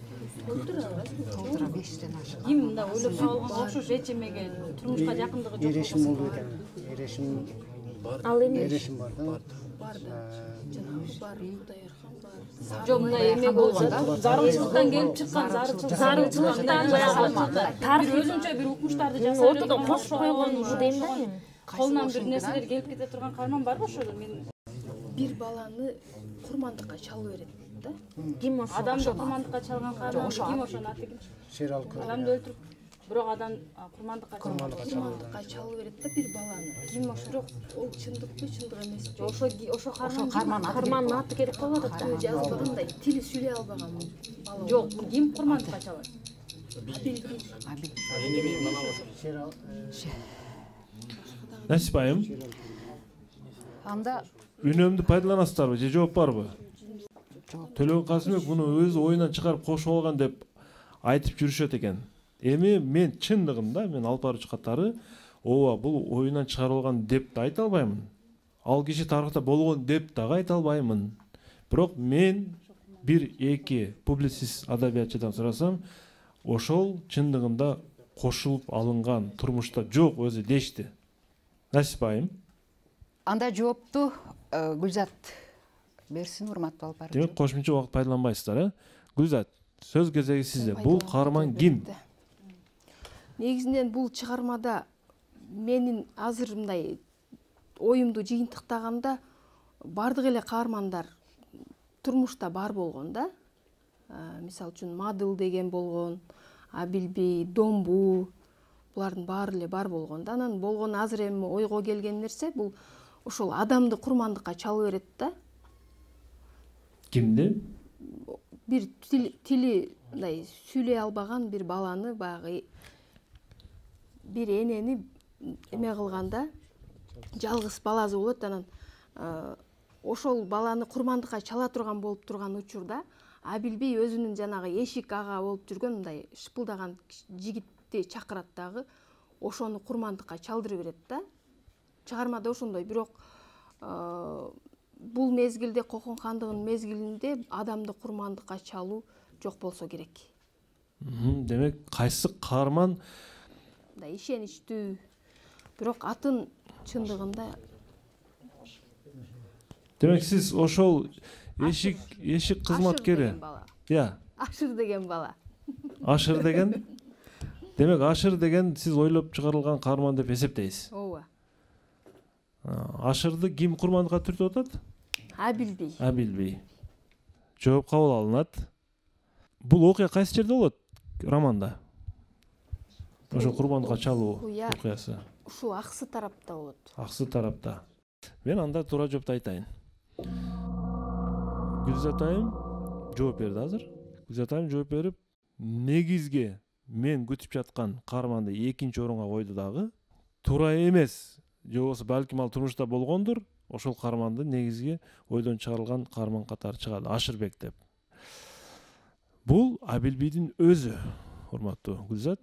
Толтура 5тен ашык. Ким мында ойлоп табылган окшош эч эмеге турмушка жакындыгы жок. Эрешим болду экен. Эрешим Ал эми Эрешим бар да. бар Кудайырхан бар. Жок, мындай эме болсо зарылчылыктан келип чыккан зарылчылыктан баягы тарых өзүнчө бир укмуштарды жасап ортодо кошуп койгон дейм да эми. колунан бир нерселер келип кете турган каарман барбы ошодо? Мен Бир баланы курмандыкка чалып берет да. Ким ошо? адамды курмандыкка чалган каарман ким ошонун аты ким? Шерал Көр. Адамды өлтүрүп бирок адам курмандыкка чалган. Курмандыкка чалып берет да бир баланы. Ким ошо? Бирок ол чындыкпы, чындык эмеспи? Ошо каарман Каармандын аты керек болуп атат да. Жазылгандай тили сүйлөй албаган бала. жок. Ким курмандыкка чалат? Шерал Насип айым, Анда үнөмдү пайдаланасыздарбы же жооп барбы? Төлөгөн Касымбек муну өз оюнан чыгарып кошуп алган деп айтып жүрүшөт экен. Эми мен чындыгында мен алып баруучу катары ооба бул оюнан чыгарылган деп да айта албаймын. Ал киши тарыхта болгон деп дагы айта албаймын. Бирок мен бир эки публицист адабиятчыдан сурасам, ошол чындыгында кошулуп алынган, турмушта жок өзү дешти. Насип айым. анда жоопту Гүлзат берсин, урматтуу алып баруучу. Демек кошумча убакыт пайдаланбайсыздар, Гүлзат, сөз кезеги сизде. Бул каарман ким? Негизинен бул чыгармада менин азыр мындай оюмду жыйынтыктаганда бардык эле каармандар турмушта бар болгон да. Мисалы үчүн Мадыл деген болгон, Абилбей, Домбу, булардын баары эле бар болгон да. Анан болгон азыр эми ойго келген нерсе бул ошол адамды курмандыкка чалып берет да. Кимди? Бир тили мындай сүйлөй албаган бир баланы баягы бир энени эме кылганда жалгыз баласы болот. Анан ошол баланы курмандыкка чала турган болуп турган учурда Абилбей өзүнүн жанагы эшик ага болуп жүргөн мындай шыпылдаган жигитти чакырат дагы ошону курмандыкка чалдырып берет да. Чыгармада ошондой. Бирок бул мезгилде Кокон хандыгынын мезгилинде адамды курмандыкка чалуу жок болсо керек. Демек кайсы каарман Да ишеничтүү. Бирок атын чындыгында демек сиз ошол эшик кызматкери. Я. Ашыр деген бала. Ашыр деген? Демек Ашыр деген сиз ойлоп чыгарылган каарман деп эсептейсиз. Ооба. Ашырды ким курмандыкка түртүп атат? Абилбей. Абилбей. Жооп кабыл алынат. Бул окуя кайсы жерде болот романда? Ошо курмандыкка чалуу окуясы. Ушул Аксы тарапта болот. Аксы тарапта. Мен анда туура жоопду айтайын. Гүлзат айым жооп берди азыр. Гүлзат айым жооп берип, негизги мен күтүп жаткан каарманды экинчи орунга койду дагы. Туура эмес, же болбосо балким ал турмушта болгондур. Ошол каарманды негизги ойдон чыгарылган каарман катары чыгат, Ашырбек деп. Бул Абилбийдин өзү, урматтуу Гүлзат.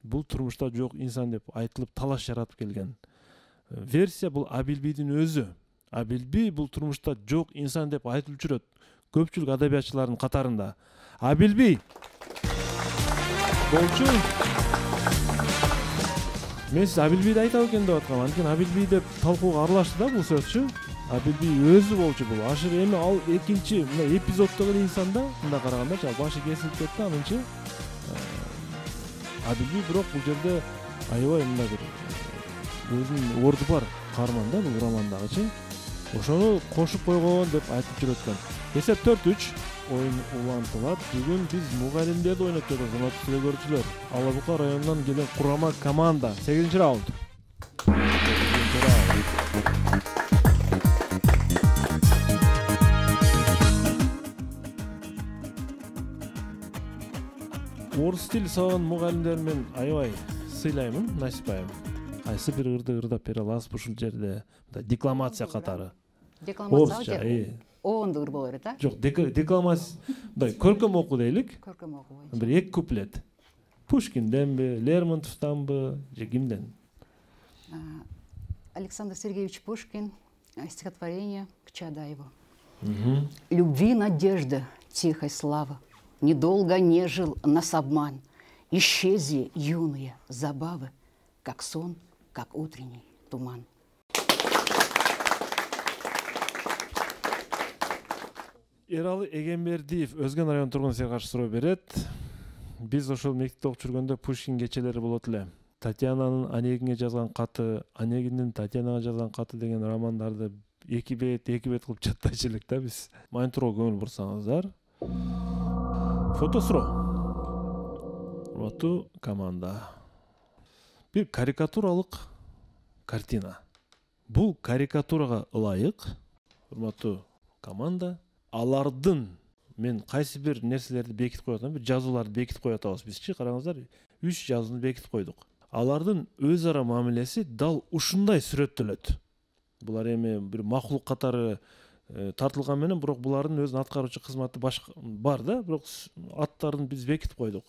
Бул турмушта жок инсан деп айтылып талаш жаратып келген версия бул Абилбийдин өзү. Абилбий бул турмушта жок инсан деп айтылып жүрөт көпчүлүк адабиятчылардын катарында. Абилбий болчу. Мен сиз Абилбийди айтам экен деп аткам. Анткени Абилбий деп талкууга аралашты да бул сөзчү. Абилбий өзү болчу бул. Ашыр эми ал экинчи мына эпизоддогу инсан да, мындай караганда башы кесилип кетти, анынчы Абилбий бирок бул жерде аябай мындай бир өзүнүн орду бар каарман да бул романдагычы. Ошону кошуп койгон деп айтып жүрөт экен. Эсеп 4-3 оюн улантылат. Бүгүн биз мугалимдерди ойноп жатабыз, урматтуу телекөрүүчүлөр. Ала Бука районунан келген курама команда. 8-раунд. Орус тили сабаган мугалимдер мен аябай сыйлаймын, Насип айым. Кайсы бир ырды ырдап бере аласыз ушул жерде? Декламация катары. Декламация оонду ыр боло берет, а? Жок, декламация, мындай көркөм окуу дейлик. Көркөм окуу. Бир 2 куплет. Пушкинденби, Лермонтовтанбы, же кимден? Александр Сергеевич Пушкин, стихотворение к Чадаеву. Любви надежда, тихой слава, недолго нежил нас обман. Исчезли юные забавы, как сон, как утренний туман. Эралы Эгембердиев Өзгөн район тургуну сиңа каршы суроо берет. Биз ошол мектепте окуп жүргөндө Пушкин кечелери болот эле. Татьянанын Онегинге жазган каты, Онегиндин Татьянага жазган каты деген романдарды 2 бет кылып жаттайчу элек да биз. Майнтурга көңүл бурсаңыздар. Фото суроо. Урматтуу команда. Бир карикатуралык картина. Бул карикатурага ылайык, урматтуу команда, алардын мен кайсы бир нерселерди бекитип коюп атам, бир жазууларды бекитип коюп атабыз бизчи. Караңыздар, 3 жазууну бекитип койдук. Алардын өз ара мамилеси дал ушундай сүрөттөлөт. Булар эми бир макулук катары тартылган менен, бирок булардын өзүнүн аткаруучу кызматы башка бар да, бирок аттарын биз бекитип койдук.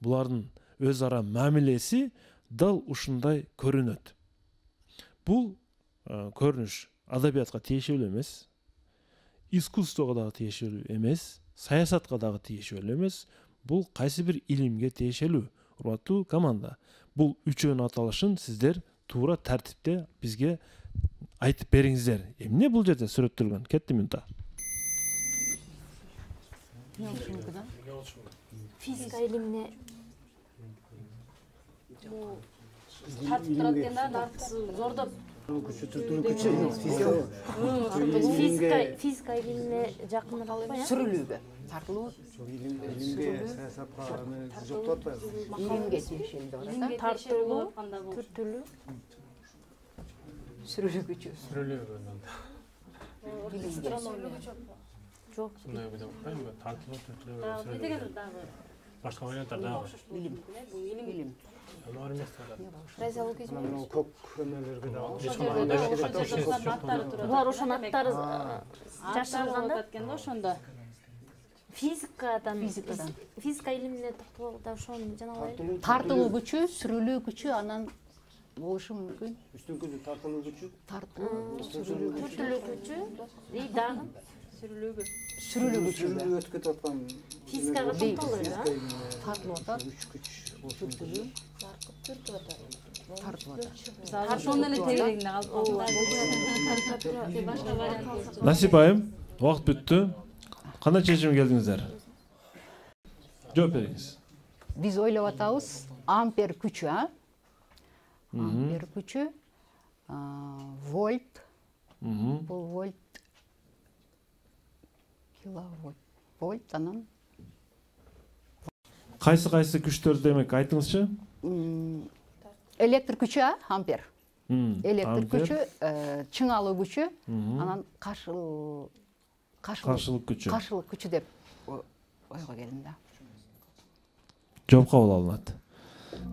Булардын өз ара мамилеси дал ушундай көрүнөт. Бул көрүнүш адабиятка тиешелүү эмес, искусствого дагы тиешелүү эмес, саясатка дагы тиешелүү эмес. Бул кайсы бир илимге тиешелүү. Урматтуу команда, бул үчөөнүн аталышын сиздер туура тартипте бизге айтып бериңиздер. Эмне бул жерде сүрөттөлгөн? Кетти минута. Физика илимине тартып турат экен да, тартысы зордоп. Физика илимине жакыныраак эмес. Сүрүлүүгө тартылуу. Илимге, саясатка жоктоп атпайбы? Илимге тиешелүү да. Тартылуу, түртүлүү. Сүрүлүүгүчү. Жок. Не деген дагы башка варианттар дагы. Илим. Көк эмелерге дагы. Булар ошонун аттары жашырылган да экен да ошондо. Физика илимине токтолгондо ошону жанагылай. Тартылуу күчү, сүрүлүү күчү анан болушу мүмкүн. Үстүңкү тартылуу күчү. Түртүлүү күчү. Дагы Сүрүлүү күчү. Сүрүлүү өтүп кетип аткан. Физикага токтолуу да. Тартылып атат. Түртүлүү. Тартылып атат. Ошондон эле тегерегине калып. Насип айым, убакыт бүттү. Кандай чечимге келдиңиздер? Жооп бериңиз. Биз ойлоп атабыз ампер күчү, а? Ампер күчү, вольт. Бул вольт. Киловольт. Вольт анан Кайсы күчтөрдү демек айтыңызчы? Электр күчү, а? Ампер. Электр күчү, чыңалуу күчү, анан каршылык күчү. Каршылык күчү деп ойго келдим да. Жооп кабыл алынат.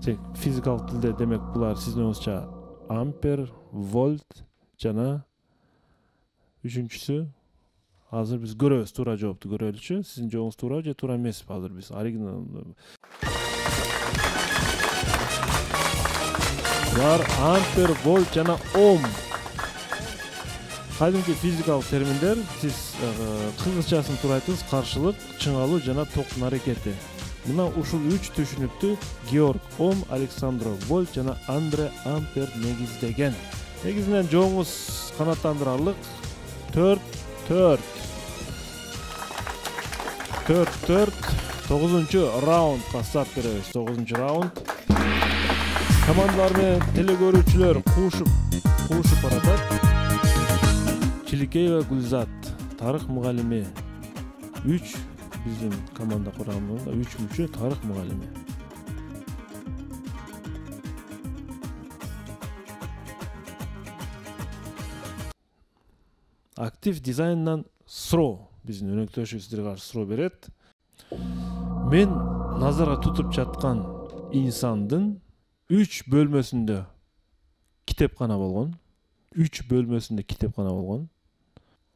Физикалык тилде демек булар сиздин оюңузча ампер, вольт жана үчүнчүсү азыр биз көрөбүз, туура жоопту көрөлүчү. Сиздин жообуңуз туура же туура эмеспи? Азыр биз оригинал булар ампер, вольт жана ом. Кайдымки физикалык терминдер. Сиз кыргызчасын туура айттыңыз, каршылык, чыңалуу жана токтун аракети. Мына ушул 3 түшүнүктү Георг Ом, Александр Вольт жана Андре Ампер негиздеген. Негизинен жооңуз канааттандырарлык 4-4. 4-4. 9-чу раундга старт беребиз. 9-чу раунд. Командалар менен телекөрүүчүлөр куушуп баратат. Чиликеева Гүлзат, тарых мугалими. 3 биздин команда курамында 3-мүчө тарых мугалими. Актив дизайндан суроо. Биздин өнөктөшү сиздерге каршы суроо берет. Мен назарга тутуп жаткан инсандын 3 бөлмөсүндө китепкана болгон. 3 бөлмөсүндө китепкана болгон.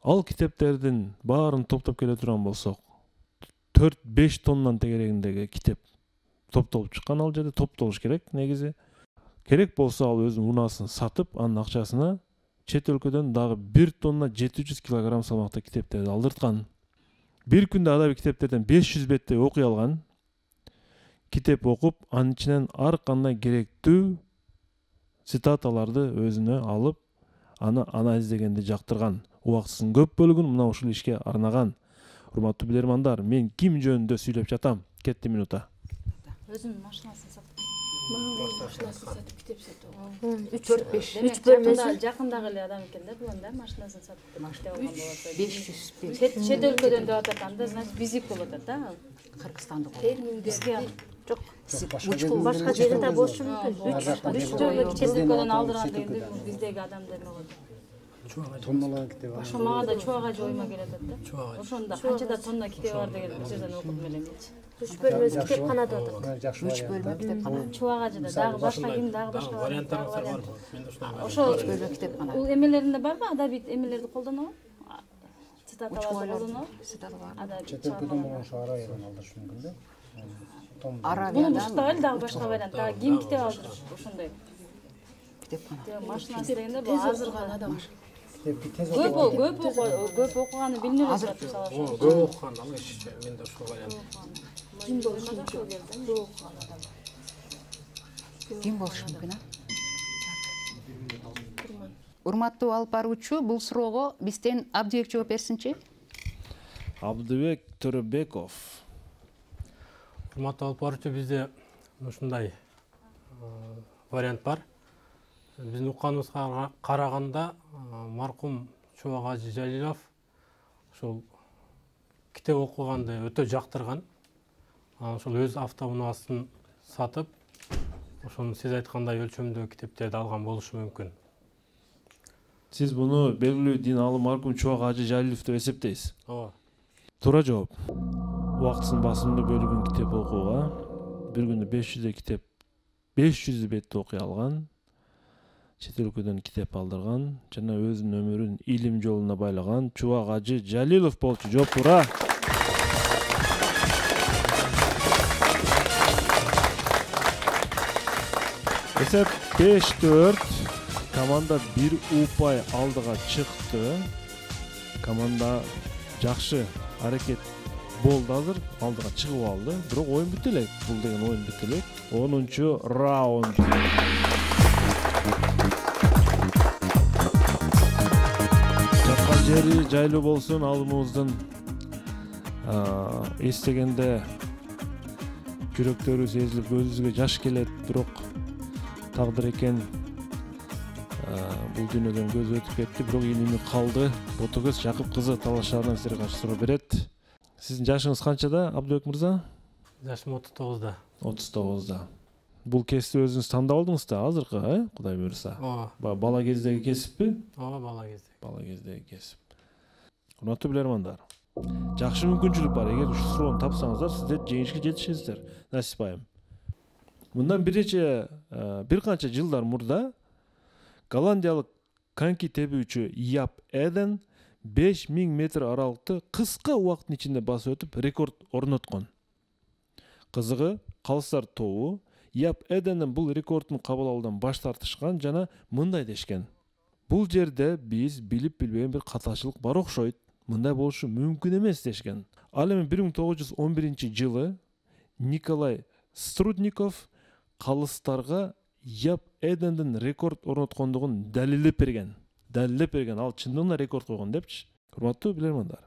Ал китептердин баарын топтоп келе турган болсок, 4-5 тоннан тегерегиндеги китеп топтолуп чыккан ал жерде. Топтолуш керек негизи. Керек болсо ал өзүнүн унасын сатып, анын акчасына чет өлкөдөн дагы 1 тонна 700 килограмм салмакта китептерди алдырткан. Бир күндө адаби китептерден 500 беттей окуй алган. Китеп окуп, анын ичинен ар кандай керектүү цитаталарды өзүнө алып, аны анализдегенди жактырган. Убактысынын көп бөлүгүн мына ушул ишке арнаган. Урматтуу билермандар, мен ким жөнүндө сүйлөп жатам? Кетти минута. Өзүнүн машинасын сатып. Машинасын сатып китеп сатып. 3 бөлмөсү. Жакындагы эле адам экен да, булан да машинасын сатып китеп алган болот. 500. Чет өлкөдөн деп атат, анда значит визит болуп атат да. Кыргызстандык. Бизге жок. Башка жерде болушу мүмкүн. 3 жолу Чет өлкөдөн алдырган дегенде биздеги адамдар эмне болот? Тонналар китеп бар. Ошо мага да чубага жоймо келет да. Ошондо канчада тонна китеп бар деген бир жерден окудум элемечи. 3 бөлмөсү китепкана деп атат. 3 бөлмө китепкана. Чубага жада дагы башка ким дагы башка варианттарыңыздар бар. Ошо 3 бөлмө китепкана. Бул эмелеринде барбы? Адаби эмелерди колдонобу? Цитаталарды колдонобу? Цитаталар. Чет өлкөдөн болгон ошо арайдан алдырыш мүмкүн да. Муну бушта эле дагы башка вариант. Дагы ким китеп алдырыш ошондой. Китепкана. Машинасы дегенде бул азыркы адам. көп окуганы билинип атат мисалы. Көп окуган ал эч менде ошол вариант. Ким болушу мүмкүн? Ким болушу мүмкүн, Урматтуу алып баруучу, бул суроого бизден Абдыбек жооп берсинчи. Абдыбек Төрөбеков. Урматтуу алып баруучу, бизде ушундай вариант бар. Биздин укканыбызга караганда маркум Чубак Ажы Жалилов ошол китеп окуганды өтө жактырган. Ошол өз автоунаасын сатып, ошону сиз айткандай өлчөмдөгү китептерди алган болушу мүмкүн. Сиз буну белгилүү дин алым маркум Чубак Ажы Жалилов деп эсептейсиз? Ооба. Туура жооп. Убактысынын басымдуу бөлүгүн китеп окууга, бир күндө 500 китеп, 500 бетти окуй алган. Чет өлкөдөн китеп алдырган жана өзүнүн өмүрүн илим жолуна байлаган Чубак Ажы Жалилов болчу. Жооп туура. Эсеп 5-4. Команда 1 упай алдыга чыкты. Команда жакшы аракет болду азыр, алдыга чыгып алды. Бирок оюн бүтө элек. Бул деген оюн бүтө элек. 10-чу раунд. Жаткан жери жайлуу болсун, алымыбыздын эстегенде жүрөктөрүбүз эзилип, көзүбүзгө жаш келет, бирок тагдыр экен бул дүйнөдөн көзү өтүп кетти, бирок илими калды. Ботокөз Жакып кызы талашаарынан силерге каршы суроо берет. Сиздин жашыңыз канчада, Абдыбек мырза? Жашым 39да. 39да. Бул кесипти өзүңүз тандап алдыңыз да азыркы, Кудай буйруса? Ооба. Бала кездеги кесиппи? Ооба, бала кезде. Бала кездеги кесип. Урматтуу билермандар, жакшы мүмкүнчүлүк бар. Эгер ушул суроону тапсаңыздар, сиздер жеңишке жетишесиздер. Насип айым. Мындан бир канча жылдар мурда голландиялык коньки тебүүчү Яп Эден 5000 метр аралыкты кыска убакыттын ичинде басып өтүп рекорд орноткон. Кызыгы, калыстар тобу Яп Эдендин бул рекордун кабыл алуудан баш тартышкан жана мындай дешкен: бул жерде биз билип билбеген бир катачылык бар окшойт. Мындай болушу мүмкүн эмес дешкен. Ал эми 1911-жылы Николай Струдников калыстарга Яп Эдендин рекорд орноткондугун далилдеп берген. Ал чындыгында рекорд койгон депчи. Урматтуу билермандар,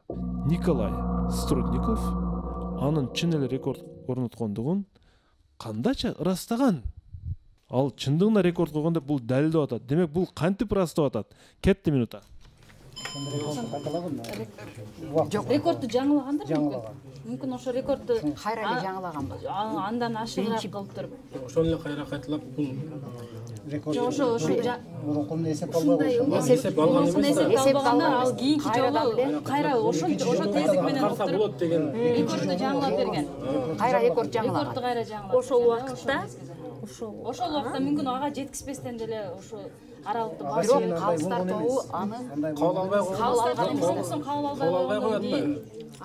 Николай Струдников анын чын эле рекорд орноткондугун кандайча ырастаган? Ал чындыгында рекорд койгон деп бул далилдеп атат. Демек бул кантип ырастап атат? Кетти минута. Жок, рекордду жаңылагандар мүмкүн. Мүмкүн ошо рекордду кайра эле жаңылаганбы? Андан ашыгыраак кылып туруп. Ошол эле кайра кайталап бул рекорд. Ошо мурункунун эсеп албаган. Эсеп алган эмес да. Эсеп алганда ал кийинки жолу кайра ошо тездик менен карса болот деген рекордду жаңылап берген. Кайра рекорд жаңылаган. Рекордду кайра жаңылап. Ошол убакытта Ошол убакта мүмкүн ага жеткизбестен деле ошо аралыкты Бирок калыстар тобу аны кабыл албай калыстар кабыл албай коет да.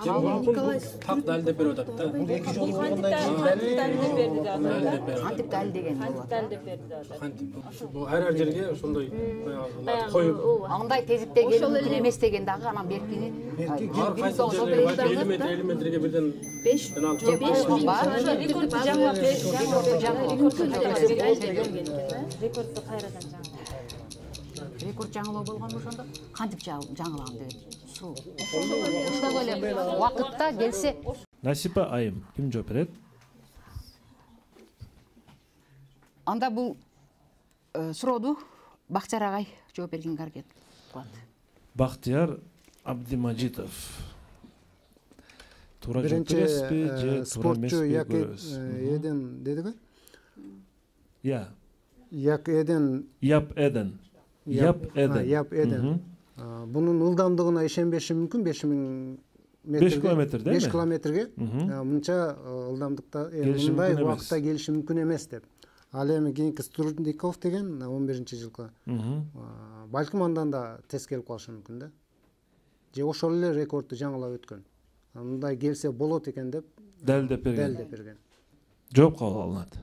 Николай так далилдеп берип атат да. Бул эки жолу далилдеп берди да. кантип далилдеген болот? Далилдеп берди да. Кантип бул ар жерге ошондой коюп андай тезикте келүү мүмкүн эмес деген дагы анан беркини ар кайсы жерге 50 метрге бирден 5 рекордду жаңылап рекордду кайрадан жаңылап. Рекорд жаңылоо болгонбу ошондо? Кантип жаңылаган деген суроо. Ошол эле убакытта келсе. Насипа айым ким жооп берет? Анда бул сурооду Бактияр агай жооп бергенге аракет кылат. Бактияр Абдимажитов. Туура жооп бересизби же туура эмеспи көрөбүз. Эден дедиби? Я. Яп Эден. Яп Эден. Бунун ылдамдыгына ишенбешим мүмкүн 5000 метр. 5 километр дейби? 5 километрге. Мынча ылдамдыкта мындай убакытта келиши мүмкүн эмес деп. Ал эми кийинки Струдников деген 11-жылкы. Балким андан да тез келип калышы мүмкүн да. Же ошол эле рекордду жаңылап өткөн. Мындай келсе болот экен деп далилдеп берген. Жооп кабыл алынат.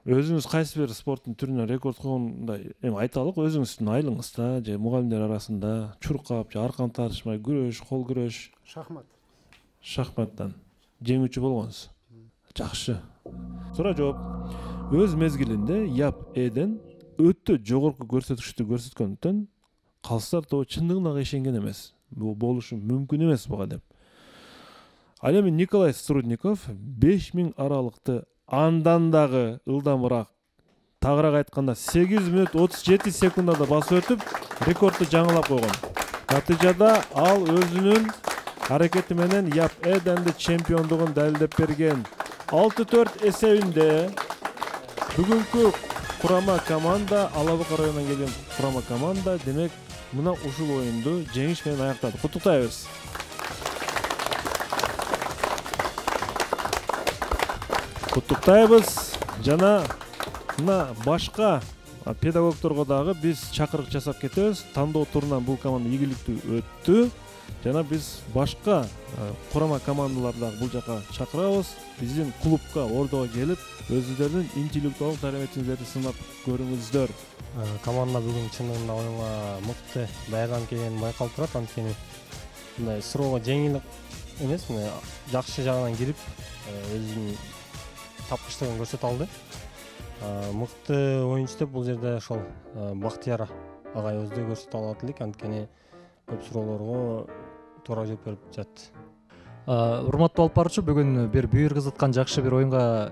Өзүңүз кайсы бир спорттун түрүнөн рекорд койгондай эми айталык, өзүңүздүн айылыңызда же мугалимдер арасында чуркап же аркан тартышмай күрөш, кол күрөш, шахматтан жеңүүчү болгонсуз. Жакшы. Суроо жооп. Өз мезгилинде Яп Эден өтө жогорку көрсөтүштү көрсөткөндүктөн калыстар тобу чындыгына ишенген эмес. Бул болушу мүмкүн эмес буга деп. Ал эми Николай Струдников 5000 аралыкты андан дагы ылдамыраак, тагыраак айтканда 8 мүнөт 37 секундада басып өтүп, рекордду жаңылап койгон. Натыйжада ал өзүнүн аракети менен Яп Эденди чемпиондугун далилдеп берген. 6-4 эсебинде бүгүнкү курама команда, Алабыка районунан келген курама команда, демек мына ушул оюнду жеңиш менен аяктады. Куттуктайбыз. Куттуктайбыз. Жана мына башка педагогторго дагы биз чакырык жасап кетебиз. Тандоо турунан бул команда ийгиликтүү өттү. Жана биз башка курама командаларды дагы бул жака чакырабыз. Биздин клубка Ордого келип, өзүлөрүнүн интеллектуалдык дараметиңиздерди сынап көрүңүздөр. Команда бүгүн чындыгында оюнга мыкты даярданып келгени байкалып турат. Анткени мындай суроого жеңил эмес, жакшы жагынан кирип, өзүнүн тапкычтыгын көрсөтө алды. Мыкты оюнчу деп бул жерде ошол Бактияр агай өзү көрсөтө алат элек, анткени көп суроолорго туура жооп берип жатты. Урматтуу алып баруучу, бүгүн бир бүйүр кызыткан жакшы бир оюнга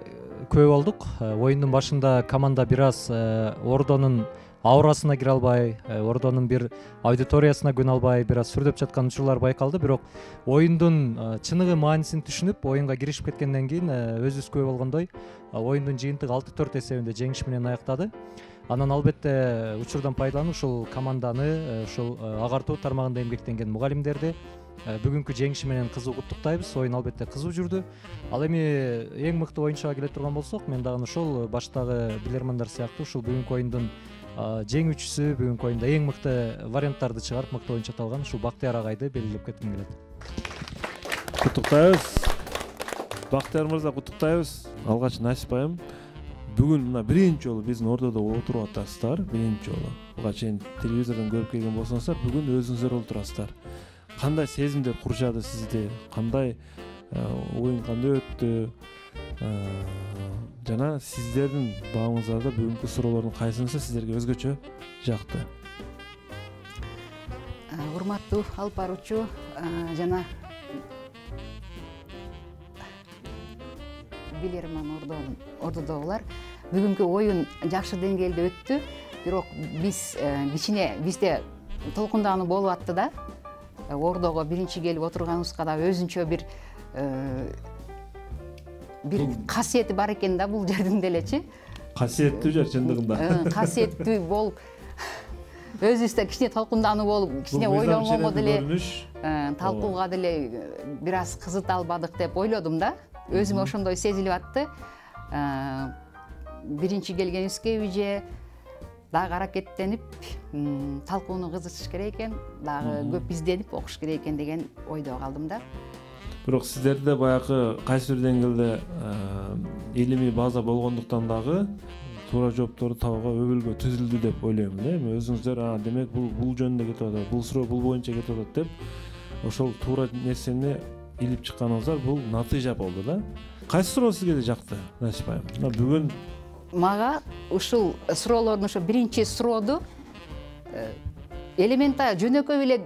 күбө болдук. Оюндун башында команда бир аз Ордонун аурасына кире албай, Ордонун бир аудиториясына көнө албай, бир аз сүрдөп жаткан учурлар байкалды. Бирок оюндун чыныгы маанисин түшүнүп, оюнга киришип кеткенден кийин өзүбүз күбө болгондой, оюндун жыйынтыгы 6-4 эсебинде жеңиш менен аяктады. Анан албетте учурдан пайдаланып ушул команданы, ушул агартуу тармагында эмгектенген мугалимдерди, бүгүнкү жеңиши менен кызуу куттуктайбыз. Оюн албетте кызуу жүрдү. Ал эми эң мыкты оюнчуга келе турган болсок, мен дагы ошол баштагы билермандар сыяктуу ушул бүгүнкү оюндун жеңүүчүсү, бүгүнкү оюнда эң мыкты варианттарды чыгарып мыкты оюнчу аталган ушул Бактияр агайды белгилеп кетким келет. Куттуктайбыз. Бактияр мырза, куттуктайбыз. Алгач Насип айым, бүгүн мына биринчи жолу биздин ордодо отуруп атасыздар. Биринчи жолу. Буга чейин телевизордон көрүп келген болсоңуздар, бүгүн өзүңүздөр отурасыздар. Кандай сезимдер курчады сизди? Кандай оюн кандай өттү? Жана сиздердин багыңыздарда бүгүнкү суроолордун кайсынысы сиздерге өзгөчө жакты? Урматтуу алып баруучу жана билерман ордодогулар, бүгүнкү оюн жакшы деңгээлде өттү. Бирок бизде толкундануу болуп атты да. Ордого биринчи келип отурганыбызга да өзүнчө бир касиети бар экен да бул жердин делечи. Касиеттүү жер чындыгында. Касиеттүү болуп өзүбүздө кичине толкундануу болуп, кичине ойлонгонго деле, талкууга деле бир аз кызыта албадык деп ойлодум да. Өзүмө ошондой сезилип атты. Биринчи келгенибизге уже дагы аракеттенип, талкууну кызытыш керек экен, дагы көп изденип окуш керек экен деген ойдо калдым да. Бирок сиздерде баягы кайсы бир деңгээлде илимий база болгондуктан дагы туура жоопторду табууга өбөлгө түзүлдү деп ойлойм да. Эми өзүңүздөр демек бул жөнүндө кетип атат, бул суроо бул боюнча кетип атат деп ошол туура нерсени илип чыкканыңыздар бул натыйжа болду да. Кайсы суроо сизге жакты, Насип айым? Бүгүн мага ушул суроолордун ошо биринчи сурооду элементар жөнөкөй эле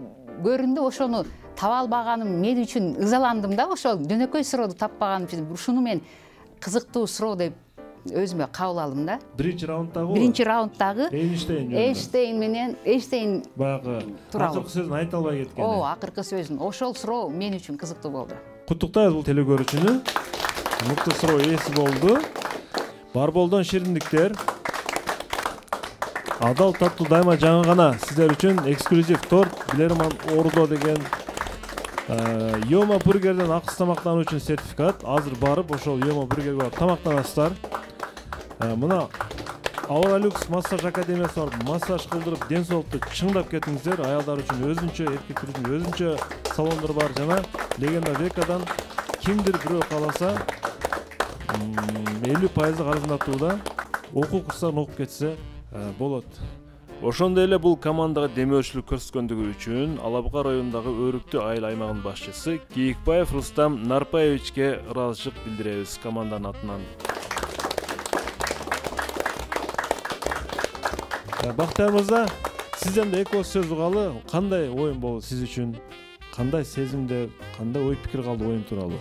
көрүндү, ошону таба албаганым мен үчүн ызаландым да. Ошол жөнөкөй сурооду таппаганым үчүн ушуну мен кызыктуу суроо деп өзүмө кабыл алдым да. Биринчи раундтагы Эйнштейн баягы акыркы сөзүн айта албай кеткен. Акыркы сөзүн. Ошол суроо мен үчүн кызыктуу болду. Куттуктайбыз бул телекөрүүчүнү. Мыкты суроо ээси болду. Барболдон шириндиктер. Адал таттуу дайыма жаңы гана сиздер үчүн эксклюзив торт Билерман Ордо деген Йома бургерден акысыз тамактануу үчүн сертификат. Азыр барып ошол Йома бургерге барып тамактанасыздар. Мына Авара Люкс массаж академиясына барып массаж кылдырып, ден соолукту чыңдап кетиңиздер. Аялдар үчүн өзүнчө, эркектер үчүн өзүнчө салондор бар жана Легенда Векадан кимдир бирөө кааласа 50% карызматтууда окуу курстарын окуп кетсе болот. Ошондой эле бул командага демөөрчүлүк көрсөткөндүгү үчүн Алабуга районундагы Өрүктүү айыл аймагынын башчысы Кийикбаев Рустам Нарпаевичке ыраазычылык билдиребиз команданын атынан. Бактияр мырза, сизден да эки ооз сөз угалы. Кандай оюн болду сиз үчүн? Кандай сезимдер, кандай ой пикир калды оюн тууралуу?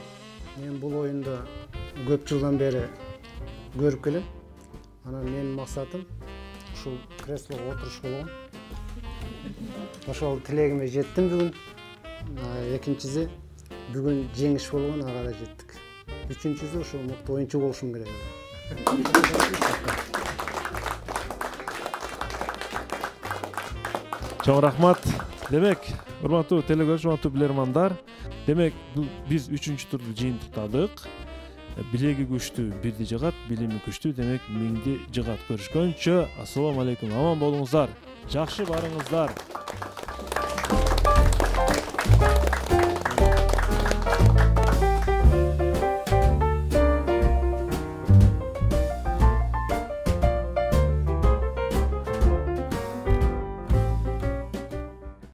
Мен бул оюнду көп жылдан бери көрүп келем. Анан менин максатым ушул креслого отуруш болгон. Ошол тилегиме жеттим бүгүн. Экинчиси бүгүн жеңиш болгон, ага да жеттик. Үчүнчүсү ошол мыкты оюнчу болушум керек. Чоң рахмат. Демек, урматтуу телекөрүүчү, урматтуу билермандар, демек биз 3-чү турду жыйынтыктадык. Билеги күчтүү бирди жыгат, билими күчтүү демек миңди жыгат. Көрүшкөнчө, ассалому алейкум, аман болуңуздар, жакшы барыңыздар.